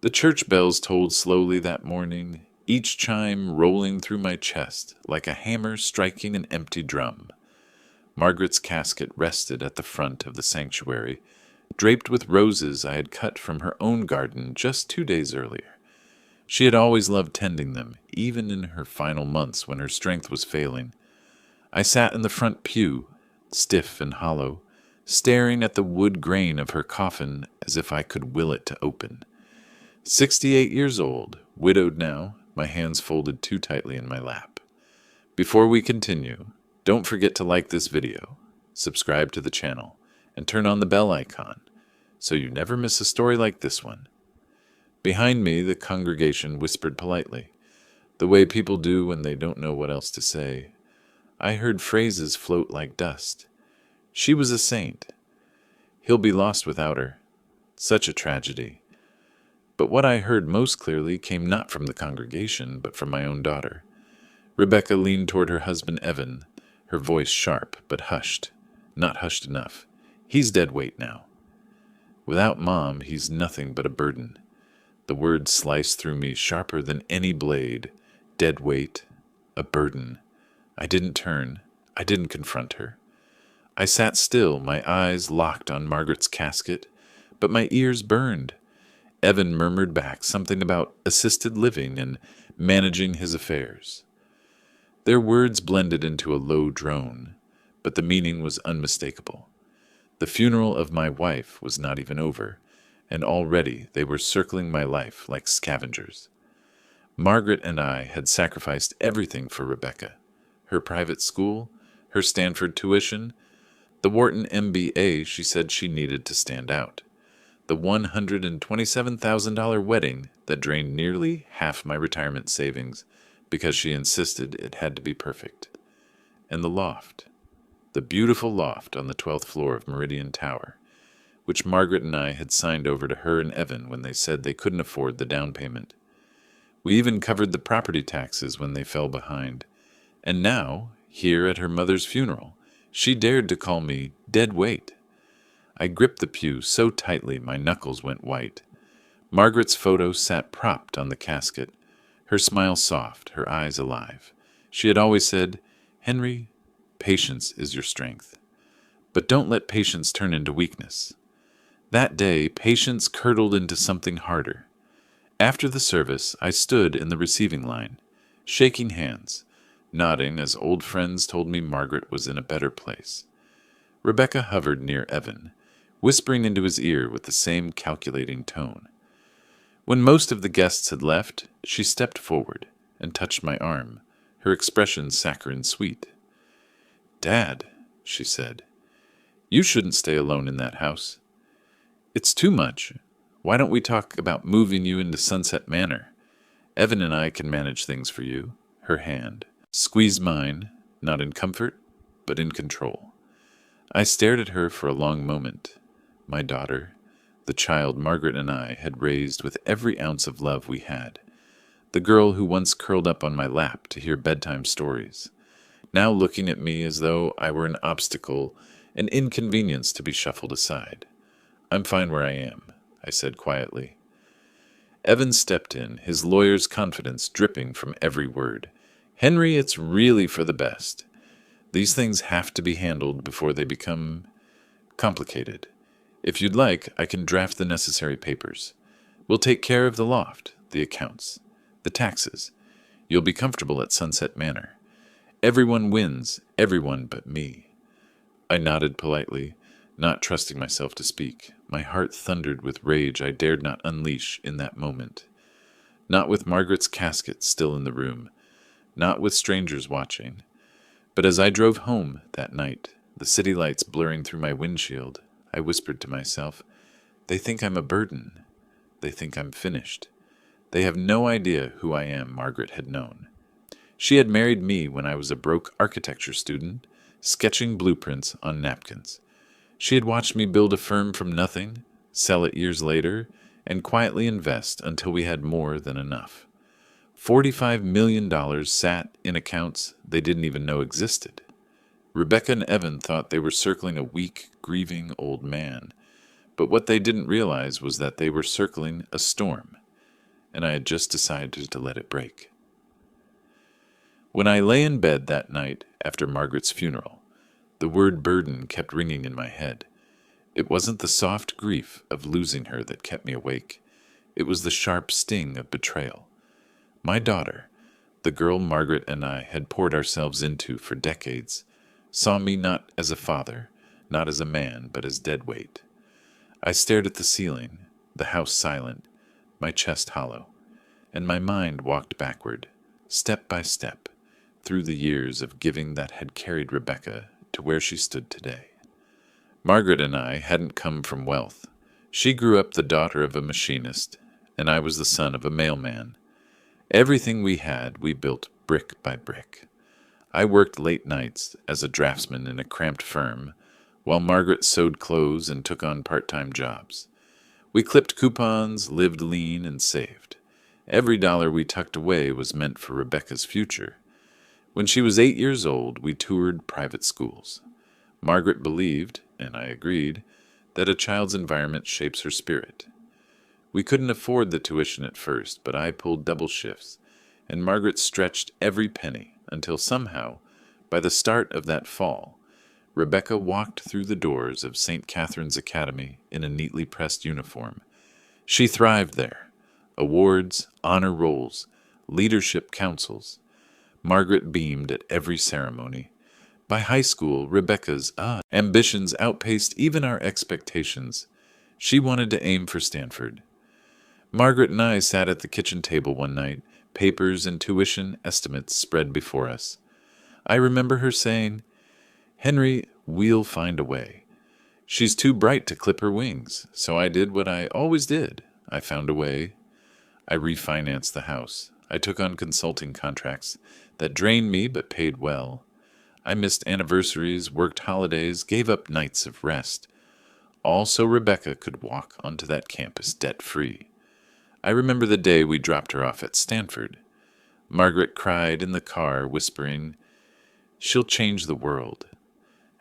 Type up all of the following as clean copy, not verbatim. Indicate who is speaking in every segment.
Speaker 1: The church bells tolled slowly that morning, each chime rolling through my chest like a hammer striking an empty drum. Margaret's casket rested at the front of the sanctuary, draped with roses I had cut from her own garden just 2 days earlier. She had always loved tending them, even in her final months when her strength was failing. I sat in the front pew, stiff and hollow, staring at the wood grain of her coffin as if I could will it to open. 68 years old, widowed now, my hands folded too tightly in my lap. Before we continue, don't forget to like this video, subscribe to the channel, and turn on the bell icon so you never miss a story like this one. Behind me, the congregation whispered politely, the way people do when they don't know what else to say. I heard phrases float like dust. She was a saint. He'll be lost without her. Such a tragedy. But what I heard most clearly came not from the congregation, but from my own daughter. Rebecca leaned toward her husband Evan, her voice sharp, but hushed. Not hushed enough. He's dead weight now. Without Mom, he's nothing but a burden. The word sliced through me sharper than any blade. Dead weight. A burden. I didn't turn. I didn't confront her. I sat still, my eyes locked on Margaret's casket, but my ears burned. Evan murmured back something about assisted living and managing his affairs. Their words blended into a low drone, but the meaning was unmistakable. The funeral of my wife was not even over, and already they were circling my life like scavengers. Margaret and I had sacrificed everything for Rebecca. Her private school, her Stanford tuition, the Wharton MBA she said she needed to stand out, the $127,000 wedding that drained nearly half my retirement savings because she insisted it had to be perfect, and the loft, the beautiful loft on the 12th floor of Meridian Tower, which Margaret and I had signed over to her and Evan when they said they couldn't afford the down payment. We even covered the property taxes when they fell behind, and now, here at her mother's funeral, she dared to call me dead weight. I gripped the pew so tightly my knuckles went white. Margaret's photo sat propped on the casket, her smile soft, her eyes alive. She had always said, "Henry, patience is your strength. But don't let patience turn into weakness." That day, patience curdled into something harder. After the service, I stood in the receiving line, shaking hands, nodding as old friends told me Margaret was in a better place. Rebecca hovered near Evan, whispering into his ear with the same calculating tone. When most of the guests had left, she stepped forward and touched my arm, her expression saccharine sweet. "Dad," she said, "you shouldn't stay alone in that house. It's too much. Why don't we talk about moving you into Sunset Manor? Evan and I can manage things for you." Her hand squeezed mine, not in comfort, but in control. I stared at her for a long moment. My daughter, the child Margaret and I had raised with every ounce of love we had, the girl who once curled up on my lap to hear bedtime stories, now looking at me as though I were an obstacle, an inconvenience to be shuffled aside. "I'm fine where I am," I said quietly. Evan stepped in, his lawyer's confidence dripping from every word. "Henry, it's really for the best. These things have to be handled before they become complicated. If you'd like, I can draft the necessary papers. We'll take care of the loft, the accounts, the taxes. You'll be comfortable at Sunset Manor. Everyone wins, everyone but me." I nodded politely, not trusting myself to speak. My heart thundered with rage I dared not unleash in that moment. Not with Margaret's casket still in the room, not with strangers watching. But as I drove home that night, the city lights blurring through my windshield, I whispered to myself, "They think I'm a burden. They think I'm finished. They have no idea who I am," Margaret had known. She had married me when I was a broke architecture student, sketching blueprints on napkins. She had watched me build a firm from nothing, sell it years later, and quietly invest until we had more than enough. $45 million sat in accounts they didn't even know existed. Rebecca and Evan thought they were circling a weak, grieving old man, but what they didn't realize was that they were circling a storm. and I had just decided to let it break. When I lay in bed that night after Margaret's funeral, the word burden kept ringing in my head. It wasn't the soft grief of losing her that kept me awake. It was the sharp sting of betrayal. My daughter, the girl Margaret and I had poured ourselves into for decades, saw me not as a father, not as a man, but as dead weight. I stared at the ceiling, the house silent, my chest hollow, and my mind walked backward, step by step, through the years of giving that had carried Rebecca to where she stood today. Margaret and I hadn't come from wealth. She grew up the daughter of a machinist, and I was the son of a mailman. Everything we had, we built brick by brick. I worked late nights as a draftsman in a cramped firm, while Margaret sewed clothes and took on part-time jobs. We clipped coupons, lived lean, and saved. Every dollar we tucked away was meant for Rebecca's future. When she was 8 years old, we toured private schools. Margaret believed, and I agreed, that a child's environment shapes her spirit. We couldn't afford the tuition at first, but I pulled double shifts, and Margaret stretched every penny until somehow, by the start of that fall, Rebecca walked through the doors of St. Catherine's Academy in a neatly pressed uniform. She thrived there. Awards, honor rolls, leadership councils. Margaret beamed at every ceremony. By high school, Rebecca's ambitions outpaced even our expectations. She wanted to aim for Stanford. Margaret and I sat at the kitchen table one night, papers and tuition estimates spread before us. I remember her saying, "Henry, we'll find a way. She's too bright to clip her wings, so I did what I always did. I found a way. I refinanced the house. I took on consulting contracts that drained me but paid well. I missed anniversaries, worked holidays, gave up nights of rest, all so Rebecca could walk onto that campus debt-free. I remember the day we dropped her off at Stanford. Margaret cried in the car, whispering, 'She'll change the world.'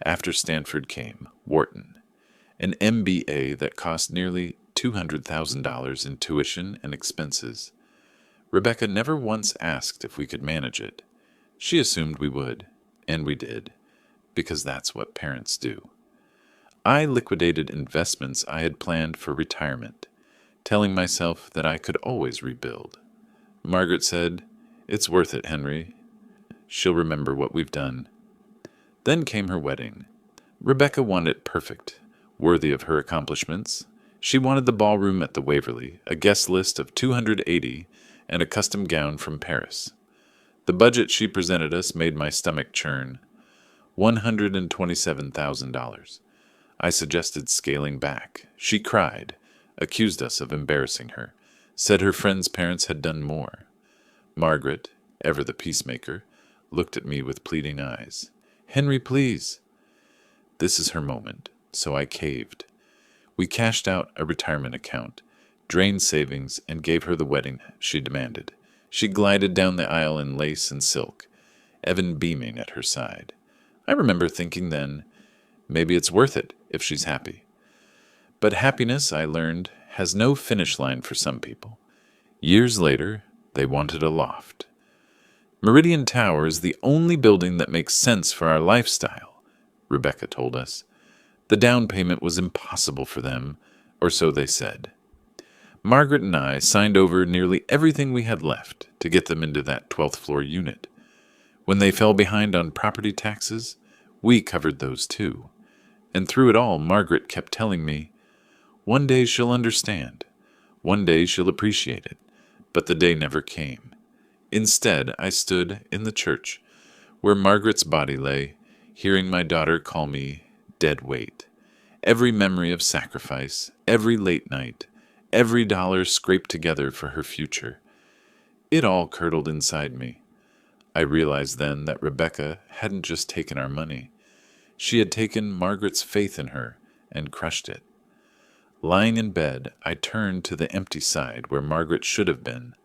Speaker 1: After Stanford came Wharton, an MBA that cost nearly $200,000 in tuition and expenses. Rebecca never once asked if we could manage it. She assumed we would, and we did, because that's what parents do. I liquidated investments I had planned for retirement, telling myself that I could always rebuild. Margaret said, 'It's worth it, Henry. She'll remember what we've done.' Then came her wedding. Rebecca wanted it perfect, worthy of her accomplishments. She wanted the ballroom at the Waverly, a guest list of 280, and a custom gown from Paris. The budget she presented us made my stomach churn. $127,000. I suggested scaling back. She cried, accused us of embarrassing her, said her friend's parents had done more. Margaret, ever the peacemaker, looked at me with pleading eyes. 'Henry, please.' This is her moment, so I caved. We cashed out a retirement account, drained savings, and gave her the wedding she demanded. She glided down the aisle in lace and silk, Evan beaming at her side. I remember thinking then, maybe it's worth it if she's happy. But happiness, I learned, has no finish line for some people. Years later, they wanted a loft. Meridian Tower is the only building that makes sense for our lifestyle, Rebecca told us. The down payment was impossible for them, or so they said. Margaret and I signed over nearly everything we had left to get them into that 12th floor unit. When they fell behind on property taxes, we covered those too. And through it all, Margaret kept telling me, "One day she'll understand. One day she'll appreciate it." But the day never came. Instead, I stood in the church, where Margaret's body lay, hearing my daughter call me dead weight. Every memory of sacrifice, every late night, every dollar scraped together for her future. It all curdled inside me. I realized then that Rebecca hadn't just taken our money. She had taken Margaret's faith in her and crushed it. Lying in bed, I turned to the empty side where Margaret should have been.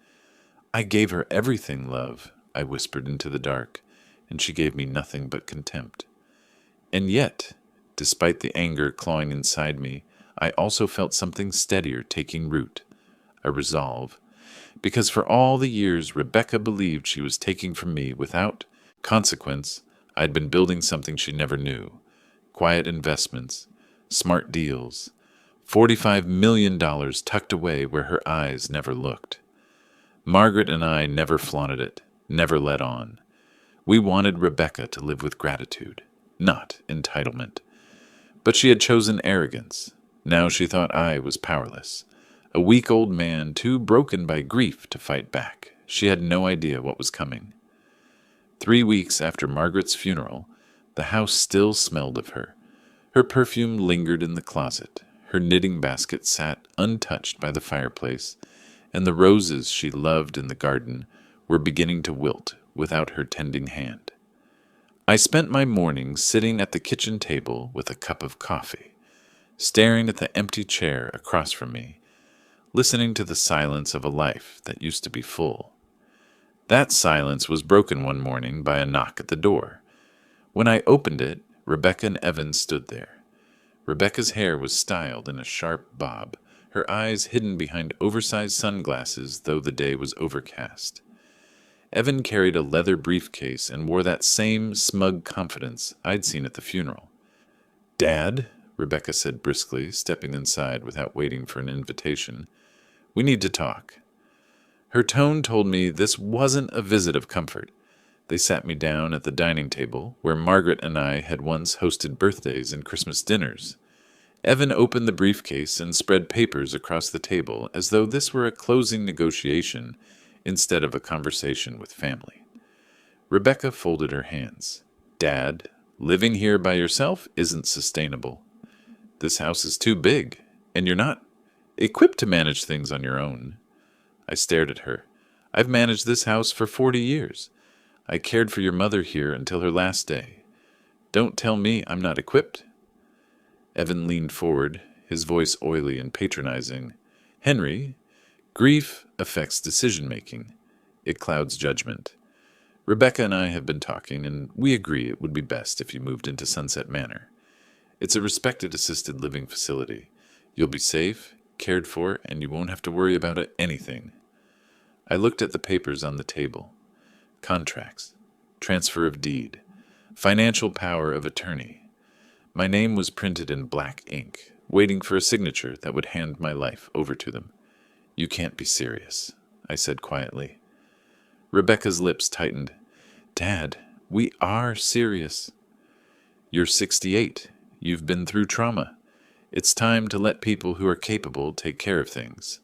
Speaker 1: "I gave her everything, love," I whispered into the dark, and she gave me nothing but contempt. And yet, despite the anger clawing inside me, I also felt something steadier taking root, a resolve, Because for all the years Rebecca believed she was taking from me without consequence, I'd been building something she never knew. Quiet investments, smart deals, $45 million tucked away where her eyes never looked. Margaret and I never flaunted it, never let on. We wanted Rebecca to live with gratitude, not entitlement. But she had chosen arrogance. Now she thought I was powerless. A weak old man, too broken by grief to fight back. She had no idea what was coming. 3 weeks after Margaret's funeral, the house still smelled of her. Her perfume lingered in the closet. Her knitting basket sat untouched by the fireplace, and the roses she loved in the garden were beginning to wilt without her tending hand. I spent my mornings sitting at the kitchen table with a cup of coffee, staring at the empty chair across from me, listening to the silence of a life that used to be full. That silence was broken one morning by a knock at the door. When I opened it, Rebecca and Evan stood there. Rebecca's hair was styled in a sharp bob, her eyes hidden behind oversized sunglasses, though the day was overcast. Evan carried a leather briefcase and wore that same smug confidence I'd seen at the funeral. "Dad," Rebecca said briskly, stepping inside without waiting for an invitation, "we need to talk." Her tone told me this wasn't a visit of comfort. They sat me down at the dining table, where Margaret and I had once hosted birthdays and Christmas dinners. Evan opened the briefcase and spread papers across the table as though this were a closing negotiation instead of a conversation with family. Rebecca folded her hands. "Dad, living here by yourself isn't sustainable. This house is too big, and you're not equipped to manage things on your own." I stared at her. "I've managed this house for 40 years. I cared for your mother here until her last day. Don't tell me I'm not equipped." Evan leaned forward, his voice oily and patronizing. "Henry, grief affects decision-making. It clouds judgment. Rebecca and I have been talking, and we agree it would be best if you moved into Sunset Manor. It's a respected assisted living facility. You'll be safe, cared for, and you won't have to worry about anything." I looked at the papers on the table. Contracts, transfer of deed, financial power of attorney. My name was printed in black ink, waiting for a signature that would hand my life over to them. "You can't be serious," I said quietly. Rebecca's lips tightened. "Dad, we are serious." "You're 68. You've been through trauma. It's time to let people who are capable take care of things.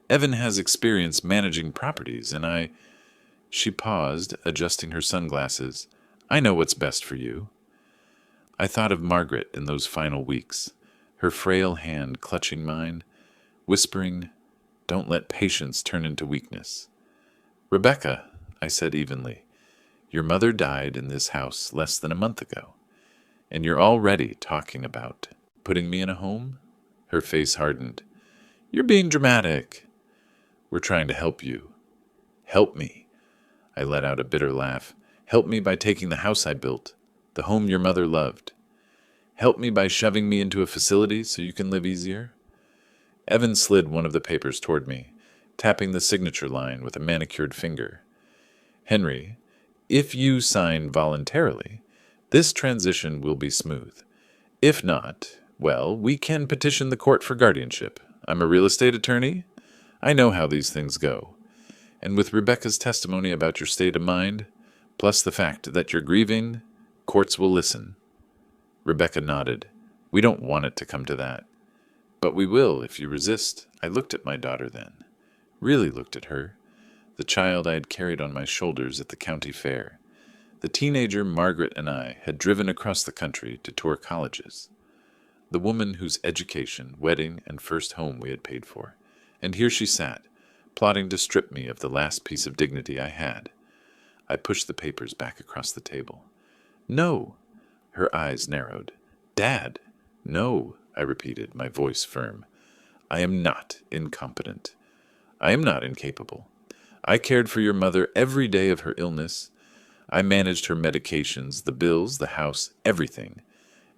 Speaker 1: Evan has experience managing properties, and She paused, adjusting her sunglasses. "I know what's best for you." I thought of Margaret in those final weeks, her frail hand clutching mine, whispering, "Don't let patience turn into weakness." "Rebecca," I said evenly, "your mother died in this house less than a month ago, and you're already talking about putting me in a home?" Her face hardened. "You're being dramatic." "We're trying to help you." "Help me?" I let out a bitter laugh. "Help me by taking the house I built, the home your mother loved. Help me by shoving me into a facility so you can live easier?" Evan slid one of the papers toward me, tapping the signature line with a manicured finger. "Henry, if you sign voluntarily, this transition will be smooth. If not, well, we can petition the court for guardianship. I'm a real estate attorney. I know how these things go. And with Rebecca's testimony about your state of mind, plus the fact that you're grieving, courts will listen." Rebecca nodded. "We don't want it to come to that. But we will if you resist." I looked at my daughter then. Really looked at her. The child I had carried on my shoulders at the county fair. The teenager Margaret and I had driven across the country to tour colleges. The woman whose education, wedding, and first home we had paid for. And here she sat, plotting to strip me of the last piece of dignity I had. I pushed the papers back across the table. "No." Her eyes narrowed. "Dad." "No," I repeated, my voice firm. "I am not incompetent. I am not incapable. I cared for your mother every day of her illness. I managed her medications, the bills, the house, everything.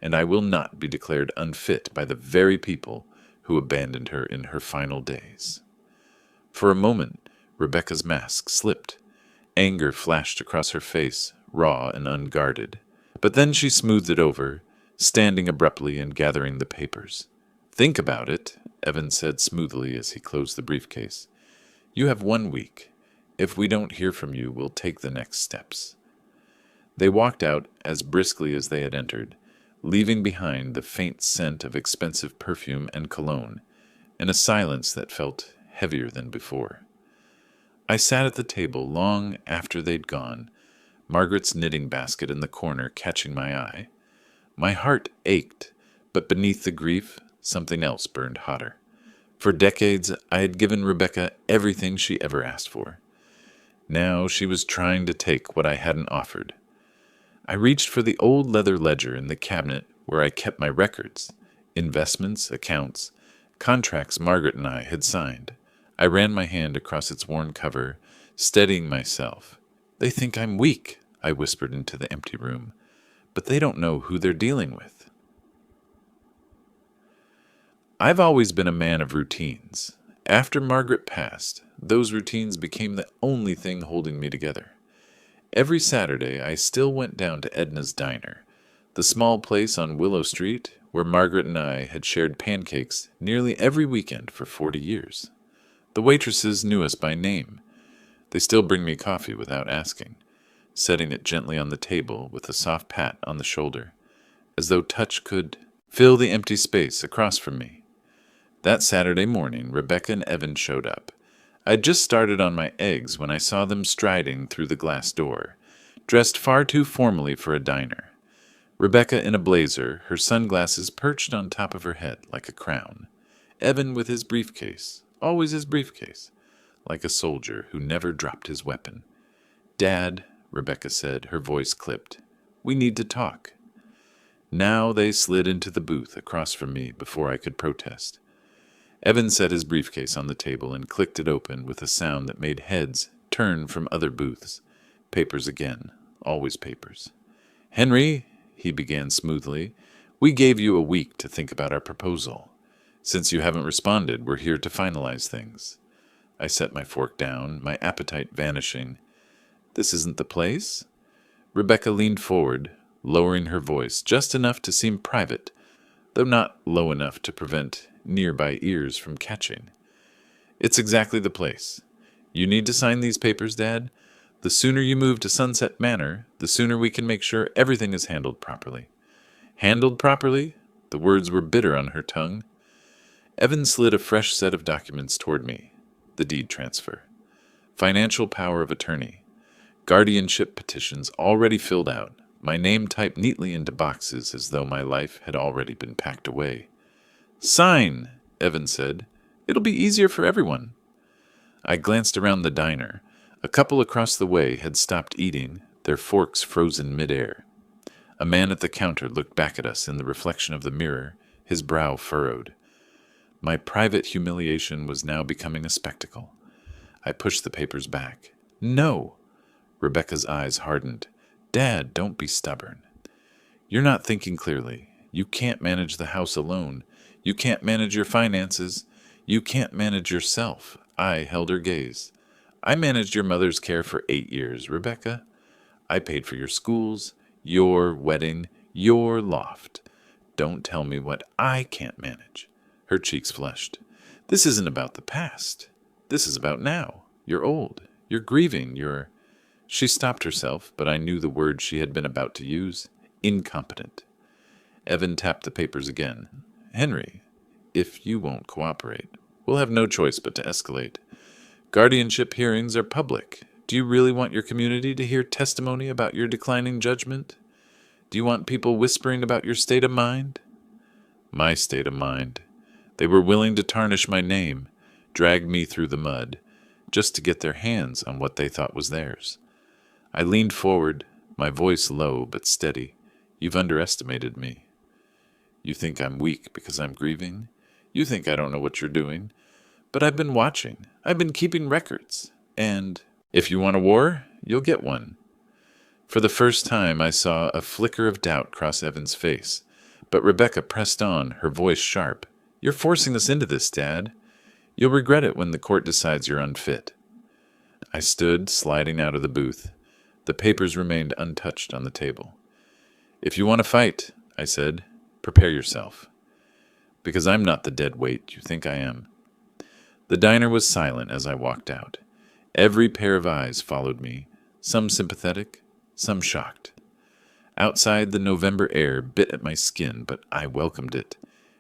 Speaker 1: And I will not be declared unfit by the very people who abandoned her in her final days." For a moment, Rebecca's mask slipped. Anger flashed across her face, raw and unguarded. But then she smoothed it over, standing abruptly and gathering the papers. "Think about it," Evan said smoothly as he closed the briefcase. "You have 1 week. If we don't hear from you, we'll take the next steps." They walked out as briskly as they had entered, leaving behind the faint scent of expensive perfume and cologne, and a silence that felt heavier than before. I sat at the table long after they'd gone, Margaret's knitting basket in the corner catching my eye. My heart ached, but beneath the grief, something else burned hotter. For decades, I had given Rebecca everything she ever asked for. Now she was trying to take what I hadn't offered. I reached for the old leather ledger in the cabinet where I kept my records, investments, accounts, contracts Margaret and I had signed. I ran my hand across its worn cover, steadying myself. "They think I'm weak," I whispered into the empty room, "but they don't know who they're dealing with." I've always been a man of routines. After Margaret passed, those routines became the only thing holding me together. Every Saturday, I still went down to Edna's Diner, the small place on Willow Street where Margaret and I had shared pancakes nearly every weekend for 40 years. The waitresses knew us by name. They still bring me coffee without asking, setting it gently on the table with a soft pat on the shoulder, as though touch could fill the empty space across from me. That Saturday morning, Rebecca and Evan showed up. I'd just started on my eggs when I saw them striding through the glass door, dressed far too formally for a diner. Rebecca in a blazer, her sunglasses perched on top of her head like a crown. Evan with his briefcase, always his briefcase, like a soldier who never dropped his weapon. "Dad," Rebecca said, her voice clipped, "we need to talk." Now they slid into the booth across from me before I could protest. Evan set his briefcase on the table and clicked it open with a sound that made heads turn from other booths. Papers again, always papers. "Henry," he began smoothly, "we gave you a week to think about our proposal. Since you haven't responded, we're here to finalize things." I set my fork down, my appetite vanishing. "This isn't the place." Rebecca leaned forward, lowering her voice just enough to seem private, though not low enough to prevent nearby ears from catching. "It's exactly the place. You need to sign these papers, Dad. The sooner you move to Sunset Manor, the sooner we can make sure everything is handled properly." "Handled properly?" The words were bitter on her tongue. Evan slid a fresh set of documents toward me. The deed transfer. Financial power of attorney. Guardianship petitions already filled out. My name typed neatly into boxes as though my life had already been packed away. "Sign," Evan said. "It'll be easier for everyone." I glanced around the diner. A couple across the way had stopped eating, their forks frozen midair. A man at the counter looked back at us in the reflection of the mirror, his brow furrowed. My private humiliation was now becoming a spectacle. I pushed the papers back. "No!" Rebecca's eyes hardened. "Dad, don't be stubborn. You're not thinking clearly. You can't manage the house alone. You can't manage your finances. You can't manage yourself." I held her gaze. "I managed your mother's care for 8 years, Rebecca. I paid for your schools, your wedding, your loft. Don't tell me what I can't manage." Her cheeks flushed. "This isn't about the past. This is about now. You're old. You're grieving. You're—" She stopped herself, but I knew the word she had been about to use. Incompetent. Evan tapped the papers again. "Henry, if you won't cooperate, we'll have no choice but to escalate. Guardianship hearings are public. Do you really want your community to hear testimony about your declining judgment? Do you want people whispering about your state of mind?" My state of mind. They were willing to tarnish my name, drag me through the mud, just to get their hands on what they thought was theirs. I leaned forward, my voice low but steady. "You've underestimated me. You think I'm weak because I'm grieving. You think I don't know what you're doing. But I've been watching. I've been keeping records. And if you want a war, you'll get one." For the first time, I saw a flicker of doubt cross Evan's face. But Rebecca pressed on, her voice sharp. "You're forcing us into this, Dad. You'll regret it when the court decides you're unfit. I stood, sliding out of the booth. The papers remained untouched on the table. If you want to fight, I said, prepare yourself. Because I'm not the dead weight you think I am. The diner was silent as I walked out. Every pair of eyes followed me, some sympathetic, some shocked. Outside, the November air bit at my skin, but I welcomed it.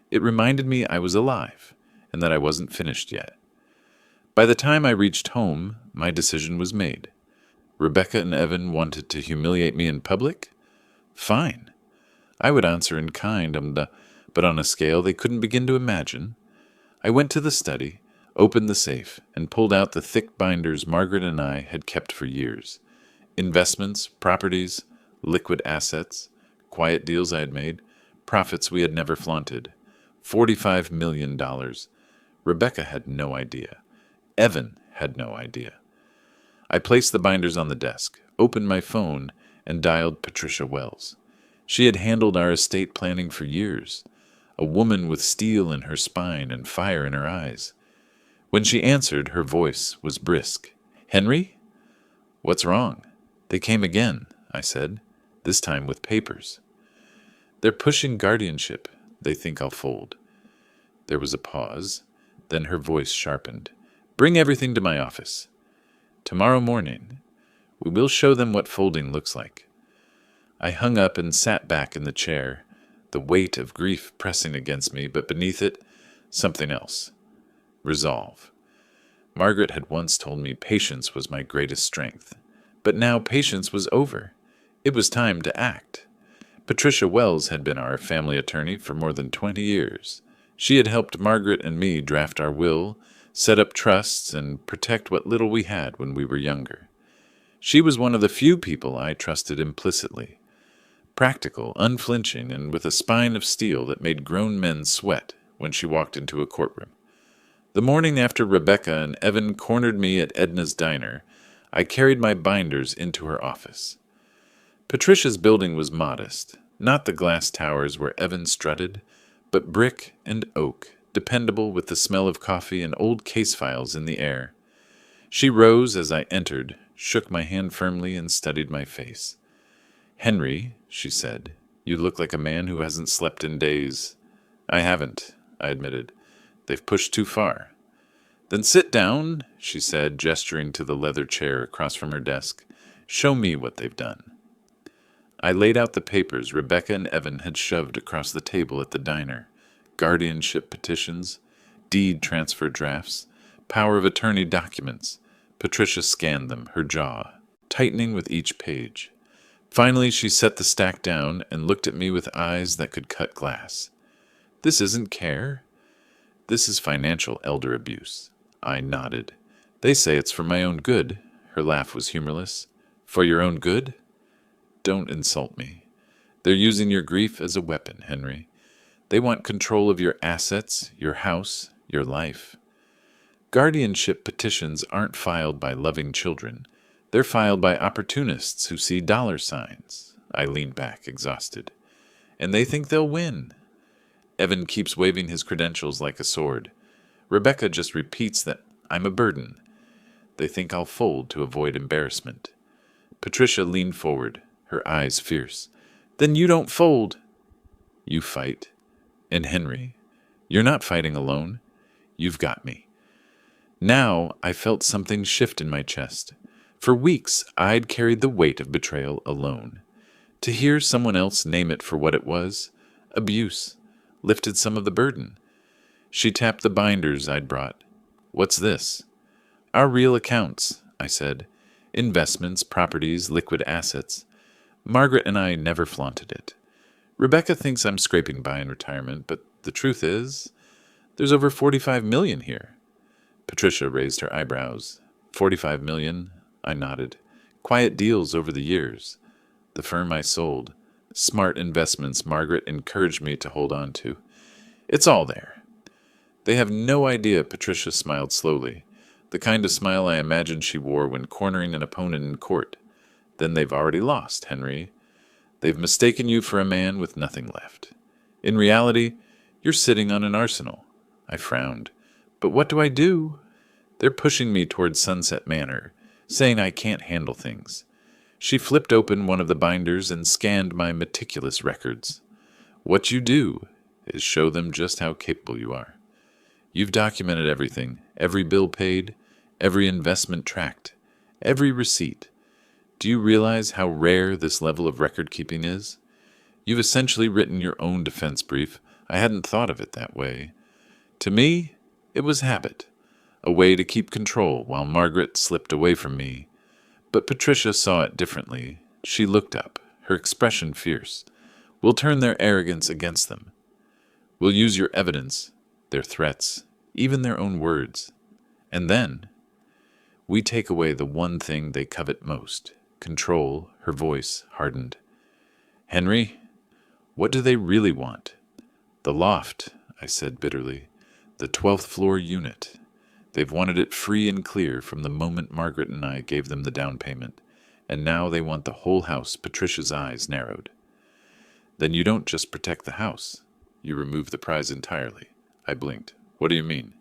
Speaker 1: It reminded me I was alive, and that I wasn't finished yet. By the time I reached home, my decision was made. Rebecca and Evan wanted to humiliate me in public? Fine. I would answer in kind, but on a scale they couldn't begin to imagine. I went to the study, opened the safe, and pulled out the thick binders Margaret and I had kept for years. Investments, properties, liquid assets, quiet deals I had made, profits we had never flaunted. $45 million. Rebecca had no idea. Evan had no idea. I placed the binders on the desk, opened my phone, and dialed Patricia Wells. She had handled our estate planning for years, a woman with steel in her spine and fire in her eyes. When she answered, her voice was brisk. "Henry? What's wrong?" "They came again," I said, this time with papers. "They're pushing guardianship. They think I'll fold." There was a pause. Then her voice sharpened. "Bring everything to my office. Tomorrow morning, we will show them what folding looks like." I hung up and sat back in the chair, the weight of grief pressing against me, but beneath it, something else. Resolve. Margaret had once told me patience was my greatest strength, but now patience was over. It was time to act. Patricia Wells had been our family attorney for more than 20 years. She had helped Margaret and me draft our will, set up trusts, and protect what little we had when we were younger. She was one of the few people I trusted implicitly. Practical, unflinching, and with a spine of steel that made grown men sweat when she walked into a courtroom. The morning after Rebecca and Evan cornered me at Edna's diner, I carried my binders into her office. Patricia's building was modest, not the glass towers where Evan strutted, but brick and oak, dependable with the smell of coffee and old case files in the air. She rose as I entered, shook my hand firmly, and studied my face. "Henry," she said, "you look like a man who hasn't slept in days." "I haven't," I admitted. "They've pushed too far." "Then sit down," she said, gesturing to the leather chair across from her desk. "Show me what they've done." I laid out the papers Rebecca and Evan had shoved across the table at the diner. Guardianship petitions, deed transfer drafts, power of attorney documents. Patricia scanned them, her jaw tightening with each page. Finally, she set the stack down and looked at me with eyes that could cut glass. "This isn't care. This is financial elder abuse." I nodded. "They say it's for my own good." Her laugh was humorless. "For your own good? Don't insult me. They're using your grief as a weapon, Henry. They want control of your assets, your house, your life. Guardianship petitions aren't filed by loving children. They're filed by opportunists who see dollar signs." I leaned back, exhausted. "And they think they'll win." Evan keeps waving his credentials like a sword. Rebecca just repeats that I'm a burden. They think I'll fold to avoid embarrassment. Patricia leaned forward, her eyes fierce. "Then you don't fold." "You fight. And Henry, you're not fighting alone. You've got me." Now I felt something shift in my chest. For weeks I'd carried the weight of betrayal alone. To hear someone else name it for what it was, abuse, lifted some of the burden. She tapped the binders I'd brought. "What's this?" "Our real accounts," I said. "Investments, properties, liquid assets. Margaret and I never flaunted it. Rebecca thinks I'm scraping by in retirement, but the truth is, there's over 45 million here." Patricia raised her eyebrows. 45 million, I nodded. Quiet deals over the years. The firm I sold. Smart investments Margaret encouraged me to hold on to. It's all there. They have no idea, Patricia smiled slowly, the kind of smile I imagined she wore when cornering an opponent in court. Then they've already lost, Henry. They've mistaken you for a man with nothing left. In reality, you're sitting on an arsenal. I frowned. But what do I do? They're pushing me towards Sunset Manor, saying I can't handle things. She flipped open one of the binders and scanned my meticulous records. What you do is show them just how capable you are. You've documented everything, every bill paid, every investment tracked, every receipt. Do you realize how rare this level of record keeping is? You've essentially written your own defense brief. I hadn't thought of it that way. To me, it was habit, a way to keep control while Margaret slipped away from me. But Patricia saw it differently. She looked up, her expression fierce. We'll turn their arrogance against them. We'll use your evidence, their threats, even their own words. And then, we take away the one thing they covet most, control. Her voice hardened. Henry, what do they really want? The loft, I said bitterly. The 12th floor unit. They've wanted it free and clear from the moment Margaret and I gave them the down payment, and now they want the whole house. Patricia's eyes narrowed. Then you don't just protect the house. You remove the prize entirely. I blinked. What do you mean?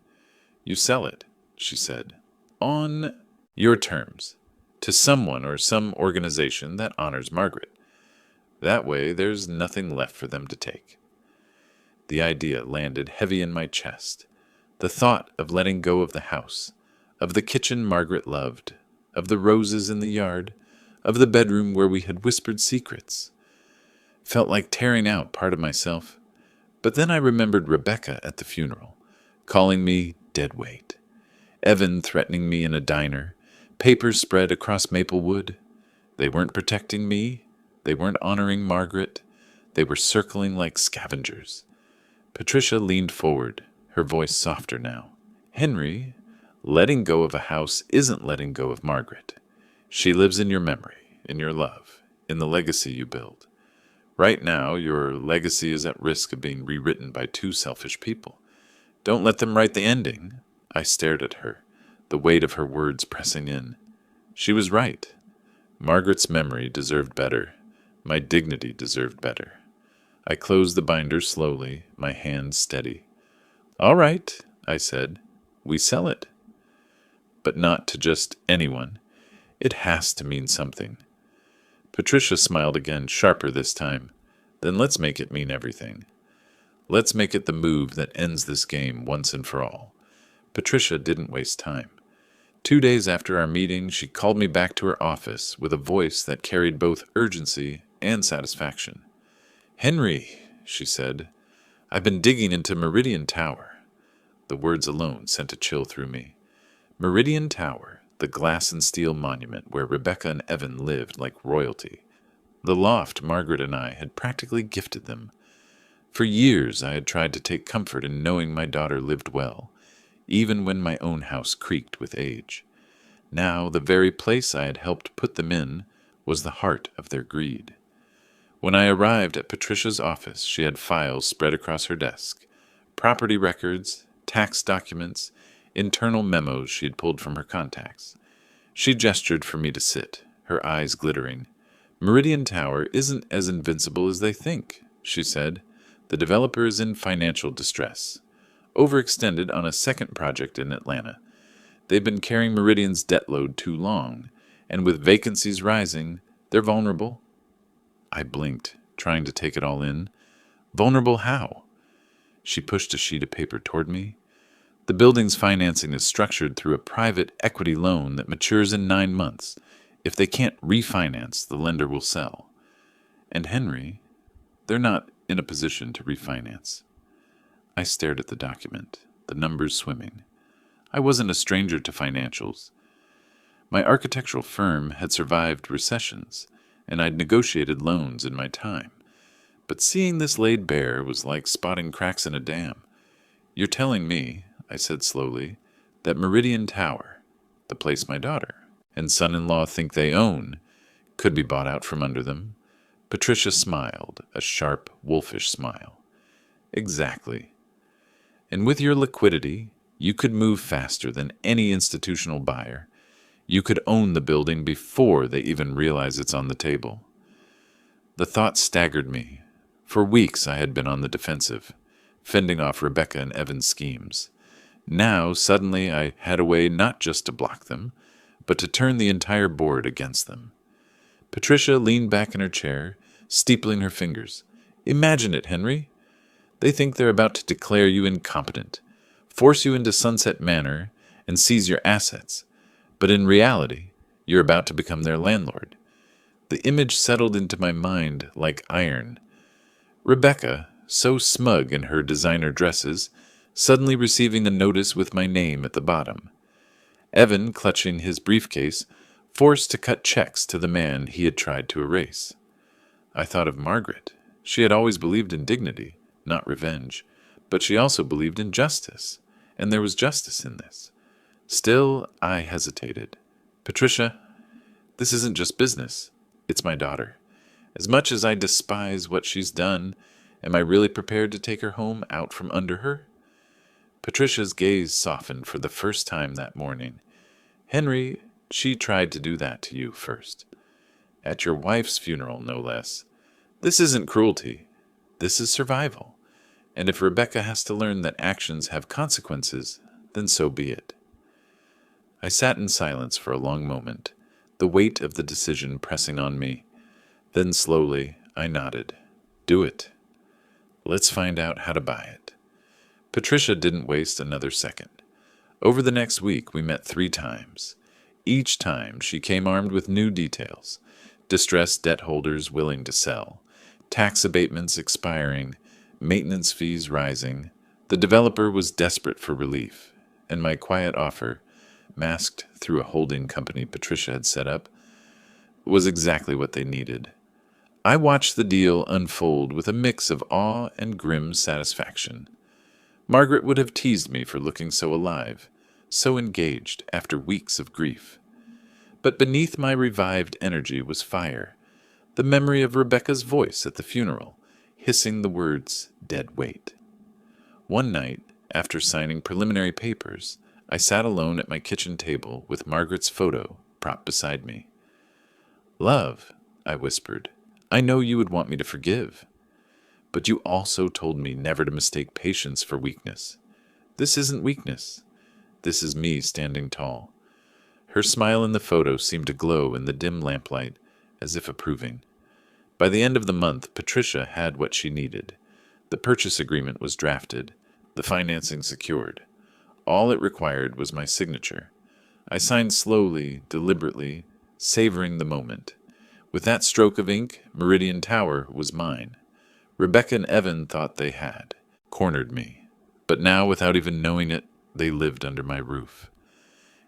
Speaker 1: You sell it, she said. On your terms. To someone or some organization that honors Margaret. That way there's nothing left for them to take. The idea landed heavy in my chest. The thought of letting go of the house, of the kitchen Margaret loved, of the roses in the yard, of the bedroom where we had whispered secrets, felt like tearing out part of myself. But then I remembered Rebecca at the funeral, calling me dead weight, Evan threatening me in a diner, papers spread across Maplewood. They weren't protecting me, they weren't honoring Margaret, they were circling like scavengers. Patricia leaned forward, her voice softer now. Henry, letting go of a house isn't letting go of Margaret. She lives in your memory, in your love, in the legacy you build. Right now, your legacy is at risk of being rewritten by two selfish people. Don't let them write the ending. I stared at her, the weight of her words pressing in. She was right. Margaret's memory deserved better. My dignity deserved better. I closed the binder slowly, my hands steady. All right, I said. We sell it. But not to just anyone. It has to mean something. Patricia smiled again, sharper this time. Then let's make it mean everything. Let's make it the move that ends this game once and for all. Patricia didn't waste time. 2 days after our meeting, she called me back to her office with a voice that carried both urgency and satisfaction. Henry, she said, I've been digging into Meridian Tower. The words alone sent a chill through me. Meridian Tower, the glass and steel monument where Rebecca and Evan lived like royalty. The loft Margaret and I had practically gifted them. For years I had tried to take comfort in knowing my daughter lived well, even when my own house creaked with age. Now the very place I had helped put them in was the heart of their greed. When I arrived at Patricia's office, she had files spread across her desk, property records, tax documents, internal memos she had pulled from her contacts. She gestured for me to sit, her eyes glittering. Meridian Tower isn't as invincible as they think, she said. The developer is in financial distress, overextended on a second project in Atlanta. They've been carrying Meridian's debt load too long, and with vacancies rising, they're vulnerable. I blinked, trying to take it all in. Vulnerable how? She pushed a sheet of paper toward me. The building's financing is structured through a private equity loan that matures in 9 months. If they can't refinance, the lender will sell. And Henry, they're not in a position to refinance. I stared at the document, the numbers swimming. I wasn't a stranger to financials. My architectural firm had survived recessions, and I'd negotiated loans in my time. But seeing this laid bare was like spotting cracks in a dam. You're telling me, I said slowly, that Meridian Tower, the place my daughter and son-in-law think they own, could be bought out from under them? Patricia smiled, a sharp, wolfish smile. Exactly. And with your liquidity, you could move faster than any institutional buyer. You could own the building before they even realize it's on the table. The thought staggered me. For weeks I had been on the defensive, fending off Rebecca and Evan's schemes. Now, suddenly, I had a way not just to block them, but to turn the entire board against them. Patricia leaned back in her chair, steepling her fingers. Imagine it, Henry. They think they're about to declare you incompetent, force you into Sunset Manor, and seize your assets. But in reality, you're about to become their landlord. The image settled into my mind like iron. Rebecca, so smug in her designer dresses, suddenly receiving a notice with my name at the bottom. Evan, clutching his briefcase, forced to cut checks to the man he had tried to erase. I thought of Margaret. She had always believed in dignity, not revenge, but she also believed in justice, and there was justice in this. Still, I hesitated. Patricia, this isn't just business. It's my daughter. As much as I despise what she's done, am I really prepared to take her home out from under her? Patricia's gaze softened for the first time that morning. Henry, she tried to do that to you first. At your wife's funeral, no less. This isn't cruelty. This is survival. And if Rebecca has to learn that actions have consequences, then so be it. I sat in silence for a long moment, the weight of the decision pressing on me. Then slowly, I nodded. Do it. Let's find out how to buy it. Patricia didn't waste another second. Over the next week, we met 3 times. Each time, she came armed with new details. Distressed debt holders willing to sell, tax abatements expiring, maintenance fees rising. The developer was desperate for relief, and my quiet offer, masked through a holding company Patricia had set up, was exactly what they needed. I watched the deal unfold with a mix of awe and grim satisfaction. Margaret would have teased me for looking so alive, so engaged after weeks of grief. But beneath my revived energy was fire, the memory of Rebecca's voice at the funeral, hissing the words, "dead weight." One night, after signing preliminary papers, I sat alone at my kitchen table with Margaret's photo propped beside me. "Love," I whispered, "I know you would want me to forgive. But you also told me never to mistake patience for weakness. This isn't weakness. This is me standing tall." Her smile in the photo seemed to glow in the dim lamplight, as if approving. By the end of the month, Patricia had what she needed. The purchase agreement was drafted, the financing secured. All it required was my signature. I signed slowly, deliberately, savoring the moment. With that stroke of ink, Meridian Tower was mine. Rebecca and Evan thought they had, cornered me. But now, without even knowing it, they lived under my roof.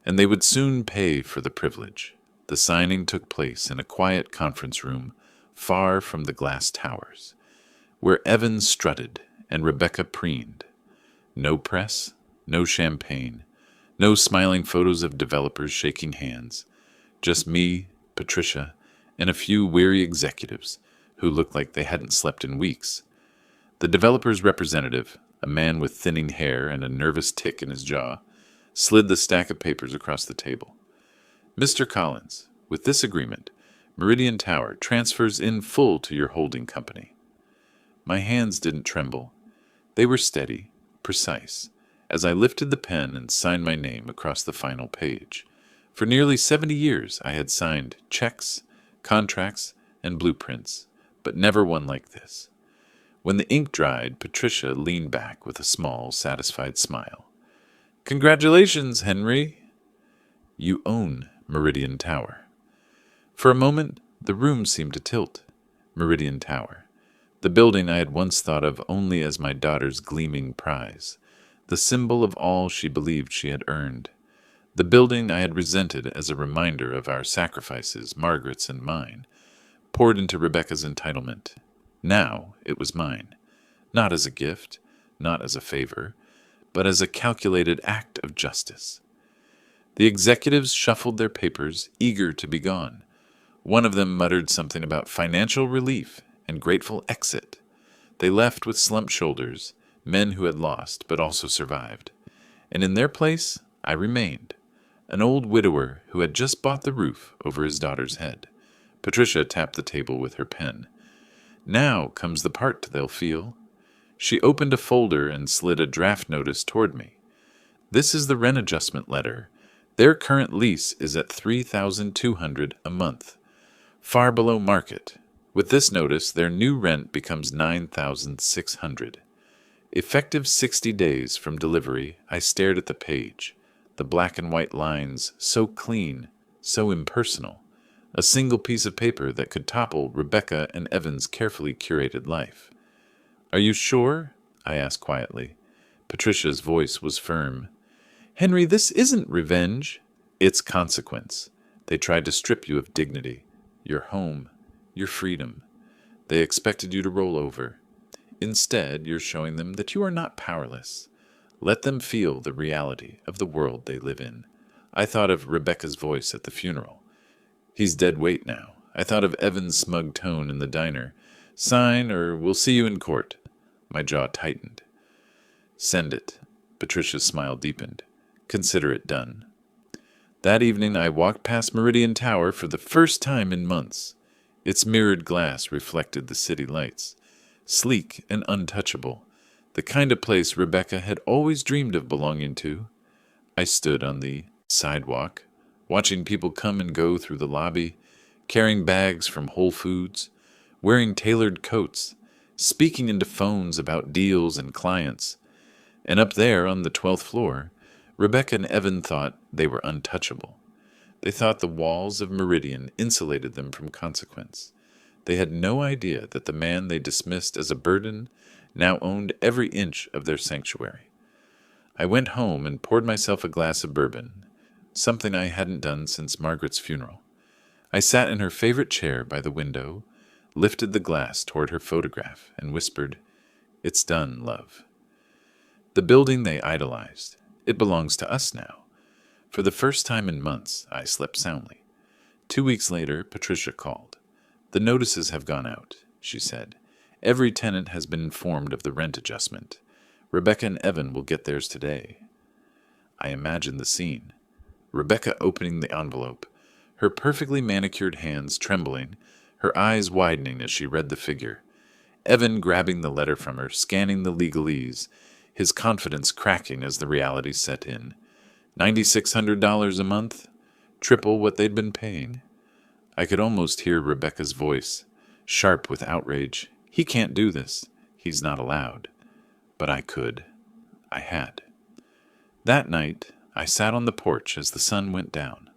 Speaker 1: And they would soon pay for the privilege. The signing took place in a quiet conference room, far from the glass towers, where Evan strutted and Rebecca preened. No press, no champagne, no smiling photos of developers shaking hands. Just me, Patricia, and a few weary executives who looked like they hadn't slept in weeks. The developer's representative, a man with thinning hair and a nervous tick in his jaw, slid the stack of papers across the table. "Mr. Collins, with this agreement, Meridian Tower transfers in full to your holding company." My hands didn't tremble. They were steady, precise, as I lifted the pen and signed my name across the final page. For nearly 70 years I had signed checks, contracts, and blueprints, but never one like this. When the ink dried, Patricia leaned back with a small, satisfied smile. "Congratulations, Henry. You own Meridian Tower." For a moment, the room seemed to tilt. Meridian Tower, the building I had once thought of only as my daughter's gleaming prize, the symbol of all she believed she had earned, the building I had resented as a reminder of our sacrifices, Margaret's and mine, poured into Rebecca's entitlement. Now it was mine, not as a gift, not as a favor, but as a calculated act of justice. The executives shuffled their papers, eager to be gone. One of them muttered something about financial relief and grateful exit. They left with slumped shoulders, men who had lost but also survived. And in their place, I remained, an old widower who had just bought the roof over his daughter's head. Patricia tapped the table with her pen. "Now comes the part they'll feel." She opened a folder and slid a draft notice toward me. This is the rent adjustment letter. Their current lease is at $3,200 a month, far below market. With this notice, their new rent becomes $9,600. Effective 60 days from delivery, I stared at the page. The black and white lines, so clean, so impersonal. A single piece of paper that could topple Rebecca and Evan's carefully curated life. "Are you sure?" I asked quietly. Patricia's voice was firm. "Henry, this isn't revenge. It's consequence. They tried to strip you of dignity, your home, your freedom. They expected you to roll over. Instead, you're showing them that you are not powerless. Let them feel the reality of the world they live in." I thought of Rebecca's voice at the funeral. "He's dead weight now." I thought of Evan's smug tone in the diner. "Sign or we'll see you in court." My jaw tightened. "Send it." Patricia's smile deepened. "Consider it done." That evening I walked past Meridian Tower for the first time in months. Its mirrored glass reflected the city lights. Sleek and untouchable. The kind of place Rebecca had always dreamed of belonging to. I stood on the sidewalk, watching people come and go through the lobby, carrying bags from Whole Foods, wearing tailored coats, speaking into phones about deals and clients. And up there on the 12th floor, Rebecca and Evan thought they were untouchable. They thought the walls of Meridian insulated them from consequence. They had no idea that the man they dismissed as a burden now owned every inch of their sanctuary. I went home and poured myself a glass of bourbon, something I hadn't done since Margaret's funeral. I sat in her favorite chair by the window, lifted the glass toward her photograph, and whispered, "It's done, love." The building they idolized, it belongs to us now. For the first time in months, I slept soundly. 2 weeks later, Patricia called. "The notices have gone out," she said. "Every tenant has been informed of the rent adjustment. Rebecca and Evan will get theirs today." I imagined the scene. Rebecca opening the envelope, her perfectly manicured hands trembling, her eyes widening as she read the figure. Evan grabbing the letter from her, scanning the legalese, his confidence cracking as the reality set in. $9,600 a month? Triple what they'd been paying. I could almost hear Rebecca's voice, sharp with outrage. "He can't do this. He's not allowed." But I could. I had. That night, I sat on the porch as the sun went down.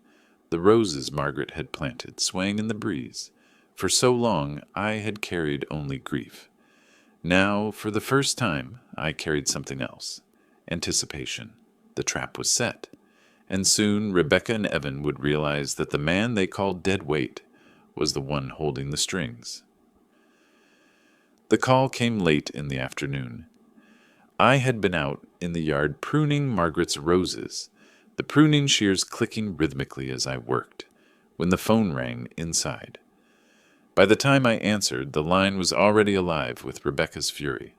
Speaker 1: The roses Margaret had planted swaying in the breeze. For so long, I had carried only grief. Now, for the first time, I carried something else. Anticipation. The trap was set. And soon Rebecca and Evan would realize that the man they called dead weight was the one holding the strings. The call came late in the afternoon. I had been out in the yard pruning Margaret's roses, the pruning shears clicking rhythmically as I worked, when the phone rang inside. By the time I answered, the line was already alive with Rebecca's fury.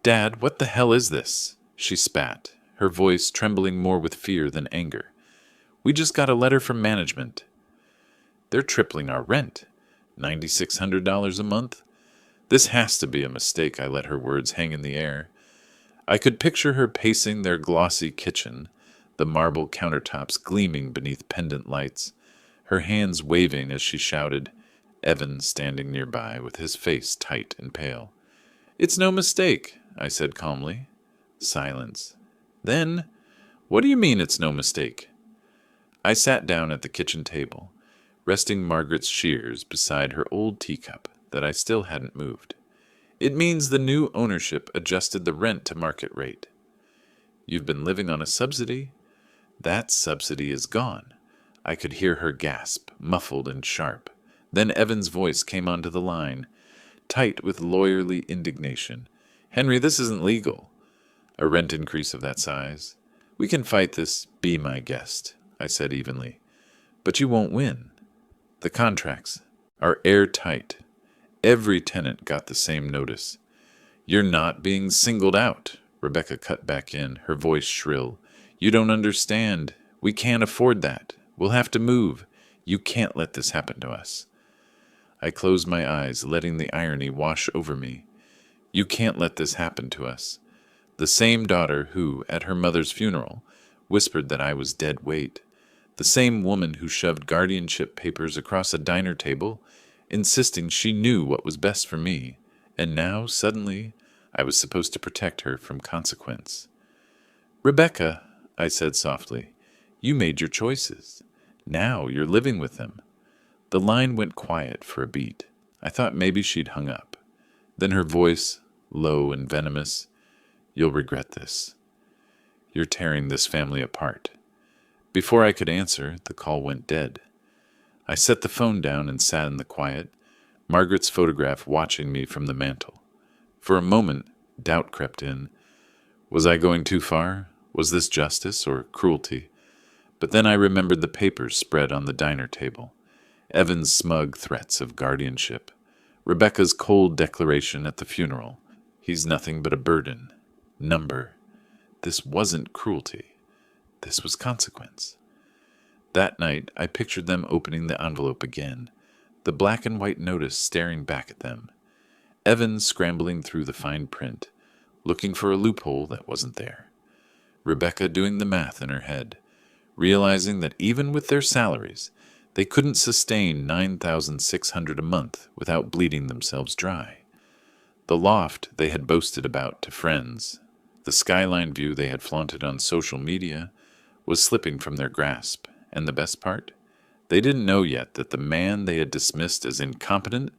Speaker 1: "Dad, what the hell is this?" She spat, her voice trembling more with fear than anger. "We just got a letter from management. They're tripling our rent. $9,600 a month? This has to be a mistake." I let her words hang in the air. I could picture her pacing their glossy kitchen, the marble countertops gleaming beneath pendant lights, her hands waving as she shouted, Evan standing nearby with his face tight and pale. "It's no mistake," I said calmly. Silence. Then, "What do you mean it's no mistake?" I sat down at the kitchen table, resting Margaret's shears beside her old teacup that I still hadn't moved. "It means the new ownership adjusted the rent to market rate. You've been living on a subsidy. That subsidy is gone." I could hear her gasp, muffled and sharp. Then Evan's voice came onto the line, tight with lawyerly indignation. "Henry, this isn't legal. A rent increase of that size. We can fight this. Be my guest," I said evenly. "But you won't win. The contracts are airtight. Every tenant got the same notice." "You're not being singled out," Rebecca cut back in, her voice shrill. "You don't understand. We can't afford that. We'll have to move. You can't let this happen to us." I closed my eyes, letting the irony wash over me. "You can't let this happen to us. The same daughter who, at her mother's funeral, whispered that I was dead weight. The same woman who shoved guardianship papers across a diner table, insisting she knew what was best for me, and now, suddenly, I was supposed to protect her from consequence. "Rebecca," I said softly, "you made your choices. Now you're living with them." The line went quiet for a beat. I thought maybe she'd hung up. Then her voice, low and venomous, "You'll regret this. You're tearing this family apart." Before I could answer, the call went dead. I set the phone down and sat in the quiet, Margaret's photograph watching me from the mantel. For a moment, doubt crept in. Was I going too far? Was this justice or cruelty? But then I remembered the papers spread on the diner table. Evan's smug threats of guardianship. Rebecca's cold declaration at the funeral. He's nothing but a burden. Number. This wasn't cruelty. This was consequence. That night, I pictured them opening the envelope again, the black and white notice staring back at them. Evan scrambling through the fine print, looking for a loophole that wasn't there. Rebecca doing the math in her head, realizing that even with their salaries, they couldn't sustain $9,600 a month without bleeding themselves dry. The loft they had boasted about to friends, the skyline view they had flaunted on social media, was slipping from their grasp, and the best part? They didn't know yet that the man they had dismissed as incompetent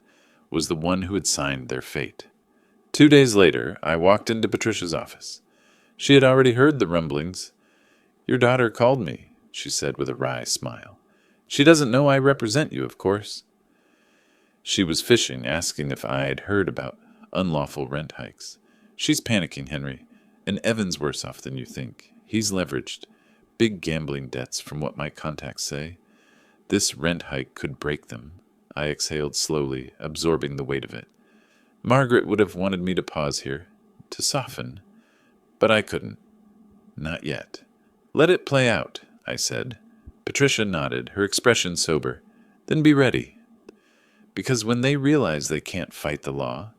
Speaker 1: was the one who had signed their fate. 2 days later, I walked into Patricia's office. She had already heard the rumblings. "Your daughter called me," she said with a wry smile. "She doesn't know I represent you, of course." She was fishing, asking if I had heard about unlawful rent hikes. "She's panicking, Henry, and Evan's worse off than you think. He's leveraged. Big gambling debts, from what my contacts say. This rent hike could break them." I exhaled slowly, absorbing the weight of it. Margaret would have wanted me to pause here, to soften, but I couldn't. Not yet. "Let it play out," I said. Patricia nodded, her expression sober. "Then be ready. Because when they realize they can't fight the law,